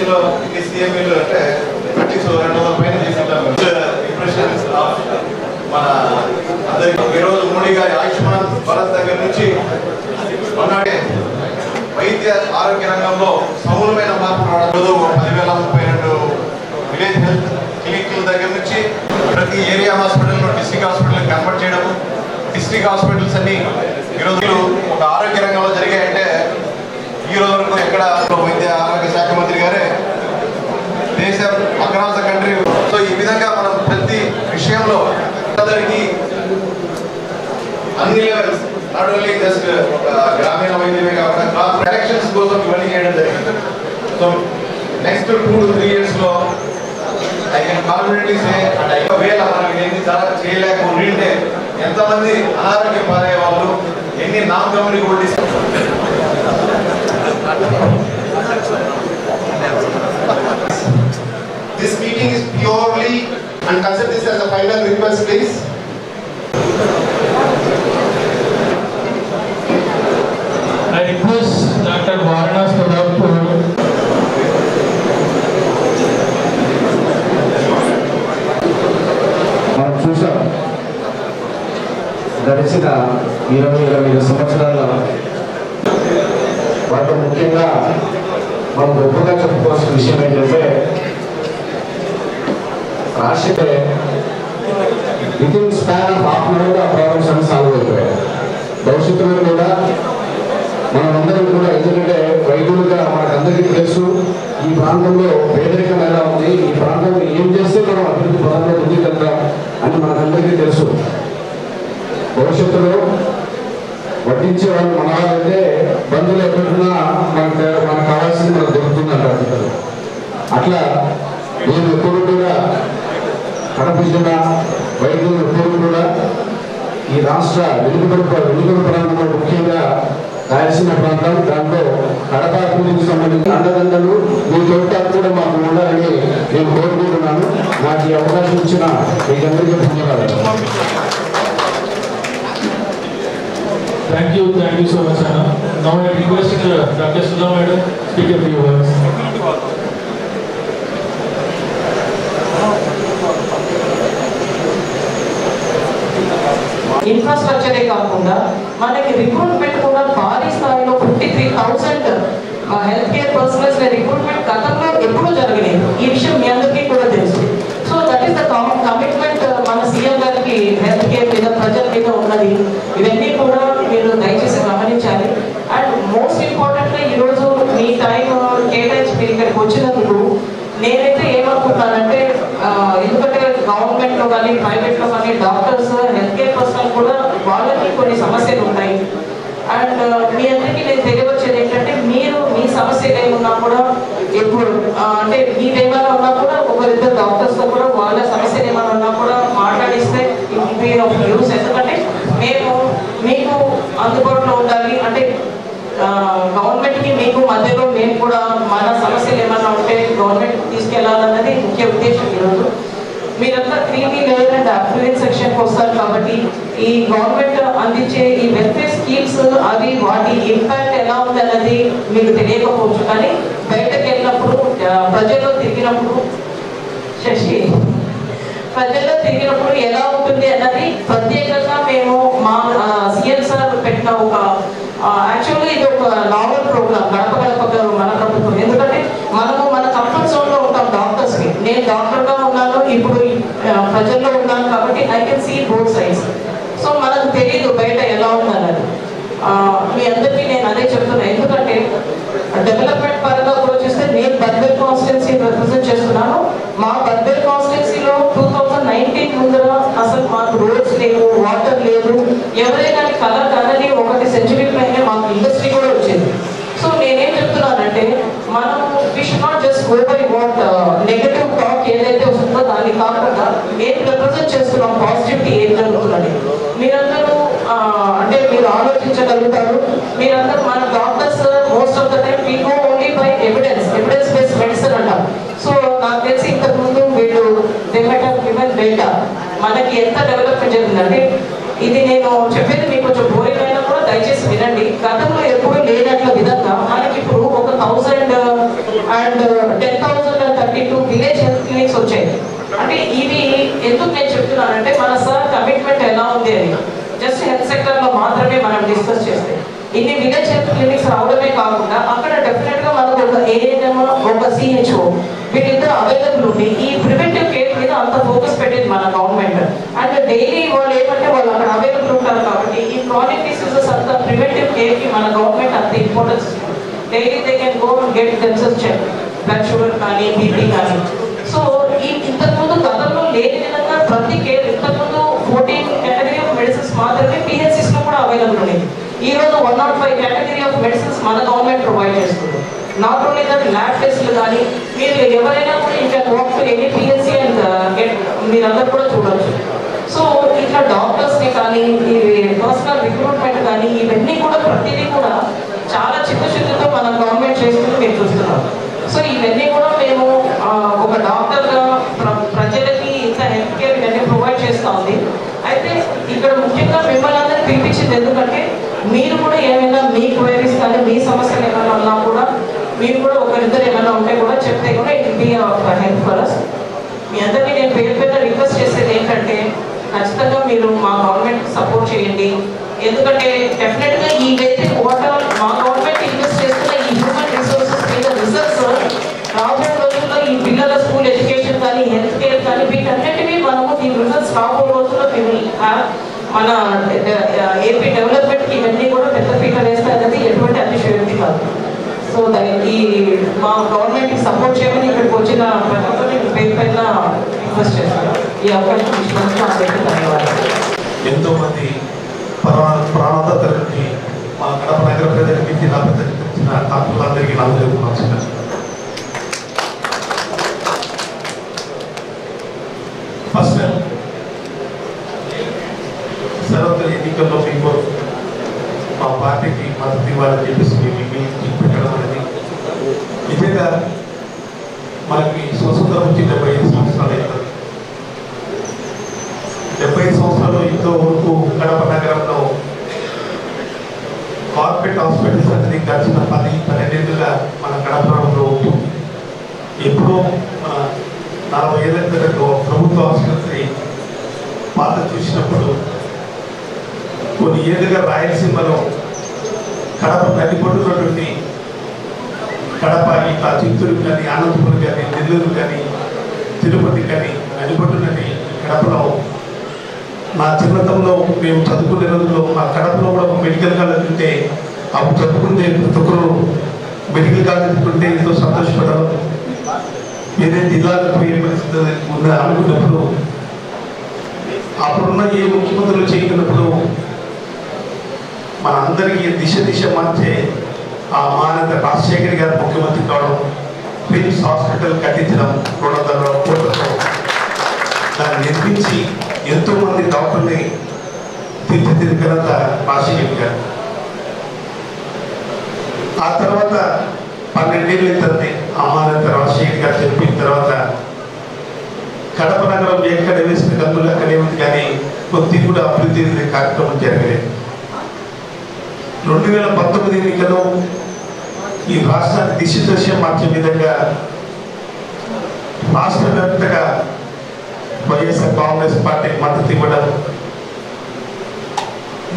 లో ఇది సీఎంఏలు అంటే అట్లీస్ట్ 200 పైన చేసింటాం. ఇంప్రెషన్స్ మన అందరికి ఈరోజు మోడీ గారి ఆయుష్మాన్ భారత్ దగ్గర నుంచి మొన్నటి వైద్య ఆరోగ్య రంగంలో సమూలమైన మార్పులు రావడం 10,032 విలేజ్ హెల్త్ క్లినిక్ల దగ్గర నుంచి ప్రతి ఏరియా హాస్పిటల్లో డిస్ట్రిక్ట్ హాస్పిటల్ కన్వర్ట్ చేయడం, డిస్ట్రిక్ట్ హాస్పిటల్స్ అన్ని ఈరోజు ఒక ఆరోగ్య రంగంలో జరిగాయంటే ఈ రోజు వరకు ఎక్కడ వైద్య ఆరోగ్య శాఖ మంత్రి గారే దేశం అక్రాస్ ద కంట్రీ. సో ఈ విధంగా మనం ప్రతి విషయంలో అందరికీ అన్ని లెవెల్స్ నాట్ ఓన్లీ జస్ట్ గ్రామీణ వైద్యమే కాకుండా ఎలక్షన్స్ కోసం ఇవన్నీ చేయడం జరిగింది. సో నెక్స్ట్ 2 to 3 years లో I can confidently say and ఒకవేళ మనం ఎన్ని చేయలేకుంటే ఎంతమంది అనారోగ్య పాలయ్యే వాళ్ళు, ఎన్ని non communicable This meeting is purely, and consider this as a final request, please. I request Dr. Varanas Pradap to మనం చూసాం గడిచిన 20-25 సంవత్సరాల వాటిలో ముఖ్యంగా మనం గొప్పగా చెప్పుకోవాల్సిన విషయం ఏంటంటే రాష్ట్ర within span of half an hour ఆ ప్రాబ్లమ్స్ అన్ని సాల్వ్ అయిపోయాయి. భవిష్యత్తులో కూడా మనమందరం కూడా, ఎందుకంటే వైద్యులుగా మనకందరికీ తెలుసు ఈ ప్రాంతంలో పేదరికం ఎలా ఉంది, ఈ ప్రాంతంలో ఏం చేస్తే మనం అభివృద్ధి పదంలో ముందుకెళ్తాం అని మనకందరికీ తెలుసు. భవిష్యత్తులో వడ్డించే వాళ్ళు మన వాళ్ళైతే బంధువులు ఎక్కడున్నా మనకు కావాల్సింది మనకు దొరుకుతుందంటారు. అట్లా నేను ఎప్పుడు కూడా కడప జిల్లా వైద్యులు ఎప్పుడు కూడా ఈ రాష్ట్ర వెనుకబడి ప్రాంతంలో ముఖ్యంగా రాయలసీమ ప్రాంతం, దాంట్లో కడప అభివృద్ధికి సంబంధించిన అండదండలు మీ తోట కూడా మాకు ఉండాలని నేను కోరుకుంటున్నాను. నాకు ఈ అవకాశం ఇచ్చిన మీకందరికీ ధన్యవాదాలు. thank you so much, Anna. Now I request Dr. Sudha Madam speak a few words. ఇన్ఫ్రాస్ట్రక్చరే కాకుండా మనకి రిక్రూట్మెంట్ కూడా భారీ స్థాయిలో 53,000 హెల్త్ కేర్ పర్సనల్స్ రిక్రూట్మెంట్ గతంలో ఎప్పుడూ జరగలేదు. ఈ విషయం మీ అందరికీ కూడా తెలుసు. So that is the commitment మన సీఎం గారికి హెల్త్ కేర్ మీద, ప్రజల మీద ఉన్నది. ఇవన్నీ కూడా మీరు దయచేసి గమనించాలి. అండ్ మోస్ట్ ఇంపార్టెంట్గా ఈరోజు మీ టైం కేటాయించి మీరు ఇక్కడికి వచ్చినందుకు నేనైతే ఏమనుకుంటానంటే, ఎందుకంటే గవర్నమెంట్లో కానీ ప్రైవేట్లో కానీ డాక్టర్స్, హెల్త్ కేర్ పర్సనల్ కూడా వాళ్ళకి కొన్ని సమస్యలు ఉంటాయి. అండ్ మీ అందరికీ నేను తెలియవచ్చేది ఏంటంటే, మీరు మీ సమస్యలు ఏమున్నా కూడా ఎప్పుడు అంటే మీరేమైనా ఉన్నా కూడా ఒకరిద్దరు డాక్టర్స్తో కూడా వాళ్ళ సమస్యలు ఏమైనా ఉన్నా కూడా మాట్లాడిస్తే ఇట్ బి ఆఫ్ యూస్. ఎందుకంటే మేము మీకు అందుబాటులో ఉండాలి అంటే గవర్నమెంట్కి మీకు మధ్యలో మేము కూడా మన సమస్యలు ఏమైనా ఉంటే గవర్నమెంట్ తీసుకెళ్లాలన్నది ముఖ్య ఉద్దేశం. ఈరోజు మీరంతా క్రీమీ లేయర్ అండ్ అఫ్లూయెంట్ సెక్షన్కి వస్తారు కాబట్టి ఈ గవర్నమెంట్ అందించే ఈ వెల్ఫేర్ స్కీమ్స్ అవి వాటి ఇంపాక్ట్ ఎలా ఉంది అన్నది మీకు తెలియకపోవచ్చు. కానీ బయటకు వెళ్ళినప్పుడు ప్రజల్లో తిరిగినప్పుడు ఎలా ఉంటుంది అన్నది ప్రత్యేకంగా మేము మా సీఎం సార్ పెట్టిన ఒక యాక్చువల్గా ఇది ఒక నావల్ ప్రోగ్రామ్ గడప గడప మన ప్రభుత్వం. ఎందుకంటే మనము మన కంఫర్ట్ జోన్లో ఉంటాం డాక్టర్స్కి. నేను డాక్టర్గా ఉన్నాను, ఇప్పుడు ప్రజల్లో ఉన్నాను కాబట్టి I can see both sides. So మనకు తెలియదు బయట ఎలా ఉందన్నది. మీ అందరికీ నేను అదే చెప్తున్నాను. ఎందుకంటే డెవలప్మెంట్ పరంగా కూడా చూస్తే నేను బద్వేల్ కాన్స్టిట్యున్సీ రిప్రజెంట్ చేస్తున్నాను. మా బద్వేల్ కాన్స్టిట్యున్సీలో 2019 ముందర అసలు మాకు రోడ్స్ లేవు, వాటర్ లేదు. ఎవరైనా కలర్ కనని 1 సెంచురీ పైనే మాకు ఇండస్ట్రీ కూడా వచ్చేది. సో నేనేం చెప్తున్నానంటే, మనం we should not just go by what negative talk ఏదైతే వస్తుందో దాన్ని కాకుండా ఏం రిప్రజెంట్ చేస్తున్నాం, పాజిటివిటీ ఏం జరుగుతుందని మీరందరూ అంటే మీరు ఆలోచించగలుగుతారు. మీరందరూ మన doctors most of the time we go only by evidence based medicine అంటాం. సో నాకు తెలిసి ఇంతకుముందు వీళ్ళు గివెన్ డేటా మనకి ఎంత డెవలప్మెంట్ జరిగిందంటే, ఇది నేను చెప్పేది మీకు కొంచెం బోరింగ్ అయినా కూడా దయచేసి వినండి. గతంలో ఎప్పుడు లేనట్ల విధంగా మనకి ఇప్పుడు 1,000 and 10,000 ఎందుకు నేను చెప్తున్నానంటే మన సార్ కమిట్మెంట్ ఎలా ఉంది అని జస్ట్ హెల్త్ సెక్టర్లో మాత్రమే మనం డిస్కస్ చేస్తే ఇన్ని విలేజ్ హెల్త్ క్లినిక్స్ రావడమే కాకుండా అక్కడ డెఫినెట్గా మనకు ఒక ఏఎన్ఎం ఒక సిహెచ్ఓ వీళ్ళిద్దరు అవైలబుల్ ఉండి ఈ ప్రివెంటివ్ కేర్ మీద అంత ఫోకస్ పెట్టేది మన గవర్నమెంట్. అండ్ డైలీ వాళ్ళు ఏమంటే వాళ్ళు అక్కడ అవైలబుల్ ఉంటారు కాబట్టి ఈ క్రానిక్ డిసీజెస్ అంతా ప్రివెంటివ్ కేర్కి మన గవర్నమెంట్ అంత ఇంపార్టెన్స్ ఇస్తుంది. Daily they can go and get themselves check, blood sugar కానీ బీపీ కానీ. సో ఈ ఇంతకుముందు గతంలో లేని విధంగా ప్రతి కేర్ ఇంతకుముందు 14 కేటగిరీ ఆఫ్ మెడిసిన్స్ మాత్రమే PHCs లో కూడా అవైలబుల్ ఉండేది. ఈ రోజు 105 కేటగిరీ ఆఫ్ మెడిసిన్స్ మన గవర్నమెంట్ ప్రొవైడ్ చేస్తుంది. నాట్ ఓన్లీ దట్ ల్యాబ్ టెస్ట్లు కానీ మీరు ఎవరైనా కూడా ఇంకా walk to any PHC and మీరందరూ కూడా చూడవచ్చు. సో ఇట్లా డాక్టర్స్ని కానీ పర్సనల్ రిక్రూట్మెంట్ కానీ ఇవన్నీ కూడా ప్రతిదీ కూడా చాలా చిత్తశుద్ధితో మన గవర్నమెంట్ చేస్తుంది మీరు చూస్తున్నారు. సో ఇవన్నీ కూడా మేము ఒక డాక్టర్గా ప్రజలకి ఇంత హెల్త్ కేర్ ఇవన్నీ ప్రొవైడ్ చేస్తూ ఉంది. అయితే ఇక్కడ ముఖ్యంగా మిమ్మల్ని అందరూ పిలిపించింది ఎందుకంటే మీరు కూడా ఏమైనా మీ క్వైరీస్ కానీ మీ సమస్యలు ఏమైనా ఉన్నా కూడా మీరు కూడా ఒకరిద్దరు ఏమైనా ఉంటే కూడా చెప్తే కూడా it will be help for us. మీ అందరినీ నేను పేరు పేద రిక్వెస్ట్ చేసేది ఏంటంటే ఖచ్చితంగా మీరు మా గవర్నమెంట్ సపోర్ట్ చేయండి. ఎందుకంటే డెఫినెట్గా ఇవైతే వాటర్ మా గవర్నమెంట్ ఇన్వెస్ట్ చేస్తున్న ఈ హ్యూమన్ రిసోర్సెస్ మీద రిసర్చ్ రాబోయే రోజుల్లో ఈ పిల్లల స్కూల్ ఎడ్యుకేషన్ కానీ హెల్త్ కేర్ కానీ వీటన్నిటినీ మనము ఈ రిసర్చ్ రాబోయే రోజుల్లో మన ఏపీ డెవలప్మెంట్కి ఇవన్నీ కూడా పెద్ద పీటర్ వేస్తాయనేది ఎటువంటి అతిశయోక్తి కాదు. సో దానికి మా గవర్నమెంట్కి సపోర్ట్ చేయమని ఇక్కడికి వచ్చిన ప్రతి ఒక్కరిని పేరు పైన రిక్వెస్ట్ చేస్తాను. ఈ అవకాశం ఇచ్చినందుకు అందరికీ ధన్యవాదాలు. ఎంతో మంది ప్రాణాధారులకి మా కడప నగర ప్రజలకి జిల్లా ప్రజలకు ఇచ్చిన డాక్టర్లందరికీ నమస్కారం. ఫస్ట్ సర్వత్ర ఎన్నికల్లో మీకు మా పార్టీకి మద్దతు ఇవ్వాలని చెప్పేసి మీకు పెట్టడం అనేది నిజంగా మనకి స్వతంత్రం వచ్చి 75 సంవత్సరాలు అవుతుంది. 75 సంవత్సరాలు ఇంతో వరకు కడప నగరంలో కార్పొరేట్ హాస్పిటల్స్ అనేది గడిచిన 10-12 ఏళ్ళుగా మన కడపలో ఉంటుంది. ఎప్పుడో మన 40 ఏళ్ళ క్రితం ప్రభుత్వ ఆసుపత్రి పాత చూసినప్పుడు కొన్ని ఏళ్ళుగా రాయలసీమలో కడప నడిపడుతున్నటువంటి కడప ఇట్లా చిత్తూరు కానీ అనంతపురం కానీ నెల్లూరు కానీ తిరుపతి కానీ నడిపడుతున్నది కడపలో నా చిన్నతనంలో మేము చదువుకునే రోజుల్లో మా కడపలో కూడా ఒక మెడికల్ కాలేజ్ ఉంటే అప్పుడు చదువుకుంటే ప్రతి ఒక్కరు మెడికల్ కాలేజ్ ఉంటే ఎంతో సంతోషపడడం. ఏదైతే జిల్లాకు పోయే పరిస్థితి ఉందా అనుకున్నప్పుడు అప్పుడున్న ఏ ముఖ్యమంత్రులు చేయకున్నప్పుడు మన అందరికీ దిశ మార్చే ఆ మానత రాజశేఖర్ గారు ముఖ్యమంత్రి కావడం, ప్రిమ్స్ హాస్పిటల్ కట్టించడం 200 కోట్లతో దాన్ని నిర్మించి ఎంతో మంది డాక్టర్ని తీర్చిదిద్దినంత రాజశేఖర్ గారు. ఆ తర్వాత 12 ఏళ్ళు అవుతుంది అమ్మానంత రాజశేఖర్ గారు చెప్పిన తర్వాత కడప నగరం ఎక్కడ వేసిన గంతులు అక్కడే ఉంది కానీ కొద్ది కూడా అభివృద్ధి కార్యక్రమం జరగలేదు. 2019 ఎన్నికల్లో ఈ రాష్ట్రాన్ని దిశ మార్చే విధంగా రాష్ట్ర వ్యాప్తంగా వైఎస్ఆర్ కాంగ్రెస్ పార్టీకి మద్దతు ఇవ్వడం,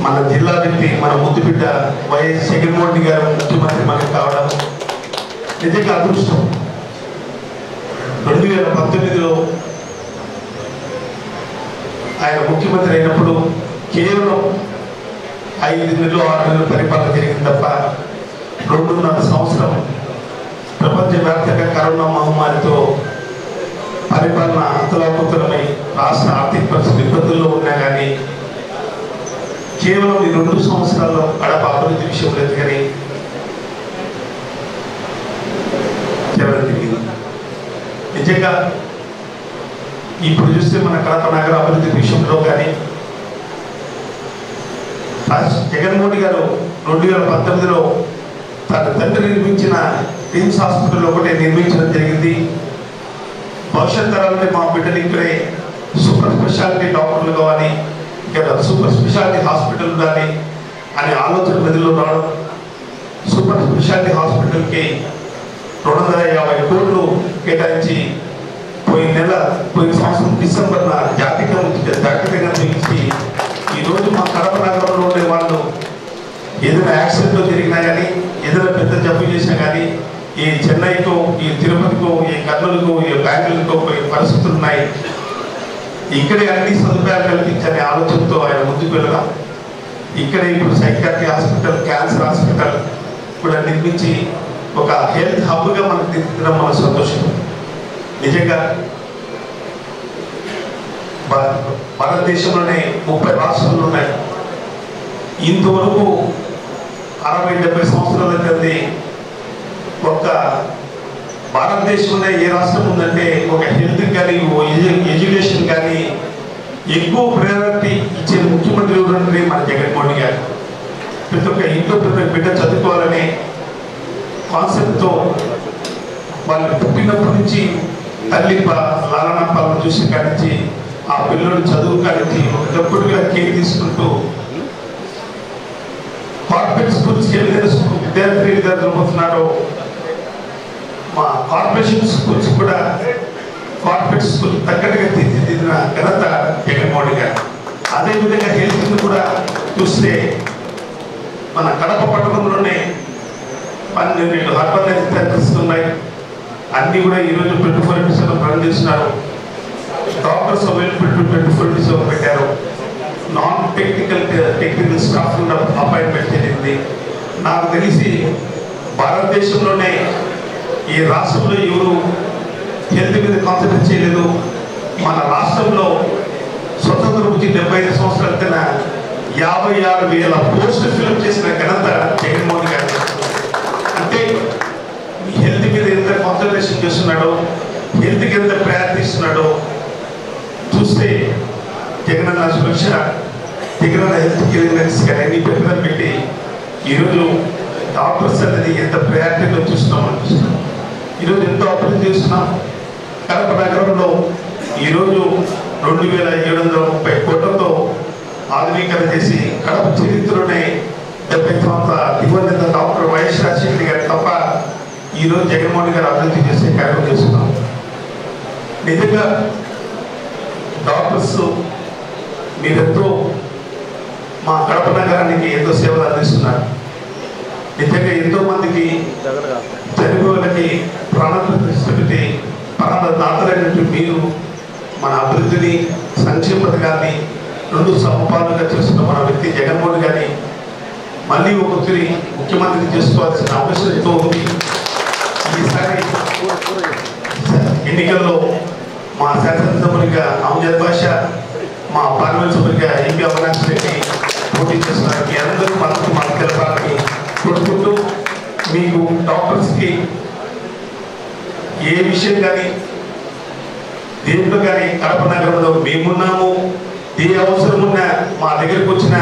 మన జిల్లా వ్యక్తి మన ముద్దుబిడ్డ వైఎస్ జగన్మోహన్ రెడ్డి గారు ముఖ్యమంత్రి మనకు కావడం నిజంగా అదృష్టం. 2019లో ఆయన ముఖ్యమంత్రి అయినప్పుడు కేవలం 5 నెలలు 6 నెలలు పరిపాలన జరిగింది తప్ప 2.5 సంవత్సరం ప్రపంచవ్యాప్తంగా కరోనా మహమ్మారితో పరిపాలన అంతలాకుతలమై రాష్ట్ర ఆర్థిక పరిస్థితి ఇబ్బందుల్లో ఉన్నా కానీ కేవలం ఈ 2 సంవత్సరాల్లో కడప అభివృద్ధి విషయంలో ఎదుగని జరిగింది. నిజంగా ఇప్పుడు చూస్తే మన కడప నగర అభివృద్ధి విషయంలో కానీ జగన్మోహన్ రెడ్డి గారు 2019లో తన తండ్రి నిర్మించిన ప్రిమ్స్ హాస్పిటల్ ఒకటే నిర్మించడం జరిగింది. భవిష్యత్ తరాలని మా బిడ్డలు ఇక్కడే సూపర్ స్పెషాలిటీ డాక్టర్లు కావాలి, ఇక్కడ సూపర్ స్పెషాలిటీ హాస్పిటల్ ఉండాలి అనే ఆలోచన ప్రజల్లో రావడం, సూపర్ స్పెషాలిటీ హాస్పిటల్కి 250 కోట్లు కేటాయించి పోయిన సంవత్సరం డిసెంబర్న జాతీయంగా చూపించి ఈరోజు మా కడప నగరంలో ఉండే వాళ్ళు ఏదైనా యాక్సిడెంట్లో జరిగినా కానీ ఏదైనా పెద్ద జబ్బు చేసినా కానీ ఈ చెన్నైకో ఈ తిరుపతికో ఈ కర్నూలుకో ఈ బెంగళూరుకో పోయే పరిస్థితులు ఉన్నాయి. ఇక్కడే అన్ని సదుపాయాలు కల్పించనే ఆలోచనతో ఆయన ముందుకు వెళ్ళడం, ఇక్కడే ఇప్పుడు సైకాట్రీ హాస్పిటల్, క్యాన్సర్ హాస్పిటల్ కూడా నిర్మించి ఒక హెల్త్ హబ్గా మనకు తీర్చడం మన సంతోషం. నిజంగా భారతదేశంలోనే 30 రాష్ట్రాలు ఉన్నాయి. ఇంతవరకు 60-70 సంవత్సరాల క్రితం ఒక భారతదేశంలో ఏ రాష్ట్రం ఉందంటే ఒక హెల్త్ కానీ ఎడ్యుకేషన్ కానీ ఎక్కువ ప్రయారిటీ ఇచ్చే ముఖ్యమంత్రి ఎవరంటే మన జగన్మోహన్ గారు. ప్రతి ఒక్క ఇంట్లో ప్రతి ఒక్క బిడ్డ చదువుకోవాలనే కాన్సెప్ట్తో వాళ్ళు పుట్టినప్పటి నుంచి తల్లి లాలన పాలన చూసి కానించి ఆ పిల్లలు చదువు కానించి ఒక డబ్బుడుగా కేర్ తీసుకుంటూ కార్పొరేట్ స్కూల్స్కి విద్యార్థులు పోతున్నారో మా కార్పొరేషన్ స్కూల్స్ కూడా కార్పొరేట్ స్కూల్ తగ్గట్టుగా తీర్చిదిద్దిన ఘనత జగన్మోహన్ గారు. అదేవిధంగా హెల్త్ని కూడా చూస్తే మన కడప పట్టణంలోనే 12 అర్బన్ హెల్త్ సెంటర్స్ ఉన్నాయి. అన్నీ కూడా ఈరోజు 24/7 రన్ చేస్తున్నారు. డాక్టర్స్ అవైలబిలిటీ 24/7 పెట్టారు. నాన్ టెక్నికల్ స్టాఫ్ కూడా అపాయింట్మెంట్ జరిగింది. నాకు తెలిసి భారతదేశంలోనే ఈ రాష్ట్రంలో ఎవరు హెల్త్ మీద కాన్సన్ట్రేట్ చేయలేదు. మన రాష్ట్రంలో స్వతంత్రం వచ్చి 75 సంవత్సరాల కింద 56,000 పోస్టులు ఫిల్అప్ చేసిన ఘనత జగన్మోహన్ గారు. అంటే హెల్త్ మీద ఎంత కాన్సన్ట్రేషన్ చేస్తున్నాడో, హెల్త్కి ఎంత ప్రయత్నిస్తున్నాడో చూస్తే జగనన్న సురక్ష, జగనన్న హెల్త్ క్లినిక్స్ కానీ అన్ని పెట్టుబడి పెట్టి ఈరోజు డాక్టర్స్ అనేది ఎంత ప్రయారిటీలో చూస్తున్నాం అనిపిస్తున్నాం. ఈరోజు ఎంతో అభివృద్ధి చేస్తున్నాం. కడప నగరంలో ఈరోజు 2,730 కోట్లతో ఆధునీకరణ చేసి కడప చరిత్రలోనే 70 సంవత్సరాల దివంగత డాక్టర్ వైఎస్ రాజశేఖర్ గారు తప్ప ఈరోజు జగన్మోహన్ గారు అభివృద్ధి చేసే కార్యక్రమం చేస్తున్నాం. నిజంగా డాక్టర్స్ మీరెంతో మా కడప నగరానికి ఎంతో సేవలు అందిస్తున్నారు. నిజంగా ఎంతో మందికి చనిపోయినకి ప్రాణప్రతిష్ఠ పెట్టి ప్రాణదాతలైనటువంటి మీరు మన అభివృద్ధిని, సంక్షేమ పథకాన్ని 2 సమపాలుగా చేస్తున్న మన వ్యక్తి జగన్మోహన్ గారిని మళ్ళీ ఒకసారి ముఖ్యమంత్రిని చేసుకోవాల్సిన అవసరంతో ఉంది. ఈసారి ఎన్నికల్లో మా శాసనసభ్యునిగా అమజద్ బాషా, మా పార్లమెంట్ సభ్యునిగా ఎంపీ అవినాష్ రెడ్డి పోటీ చేస్తున్నారు. మీ అందరూ మాకు తెలపాలని కోరుకుంటూ, మీకు డాక్టర్స్కి ఏ విషయం కానీ దేంట్లో కానీ కడప నగరంలో మేమున్నాము, ఏ అవసరం ఉన్నా మా దగ్గరకు వచ్చిన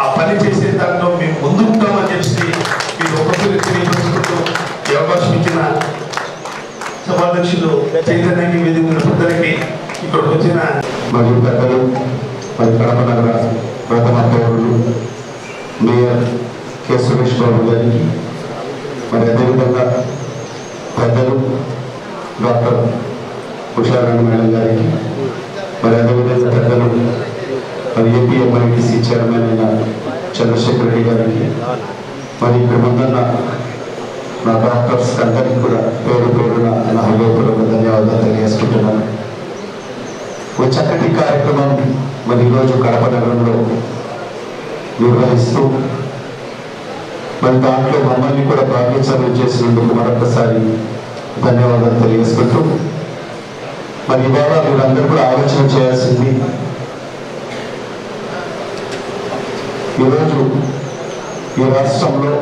ఆ పని చేసే దాంట్లో మేము ముందుంటామని చెప్పి మీరు ఒకరికి తెలియపరుచుకుంటూ ఈ అవకాశం ఇచ్చిన సభాధ్యక్షులు చైతన్యకి వేదిక పెద్దలకి ఇక్కడికి వచ్చిన మరియు పెద్దలు, మరి కడప నగర ప్రథమ పౌరులు మేయర్ కె సురేష్ బాబు గారికి, మరి అదేవిధంగా పెద్దలు డాక్టర్ ఉషారాణి మేడం గారికి, మరి అదేవిధంగా పెద్దలు మరి ఏపీ ఎంఐటీసీ చైర్మన్ అయిన చంద్రశేఖర్ రెడ్డి గారికి, మరి ఇక్కడ ముందున్న నా డాక్టర్స్ అందరికీ కూడా పేరు పేరున నా హృదయపూర్వక ధన్యవాదాలు తెలియజేసుకుంటున్నాను. ఒక చక్కటి కార్యక్రమం మరి ఈరోజు కడప నగరంలో నిర్వహిస్తూ మరి దాంట్లో మమ్మల్ని కూడా భాగ్యచర్య చేసినందుకు మరొకసారి ధన్యవాదాలు తెలియజేసుకుంటూ, మరి ఇవాళ మీరందరూ కూడా ఆలోచన చేయాల్సింది, ఈరోజు ఈ రాష్ట్రంలో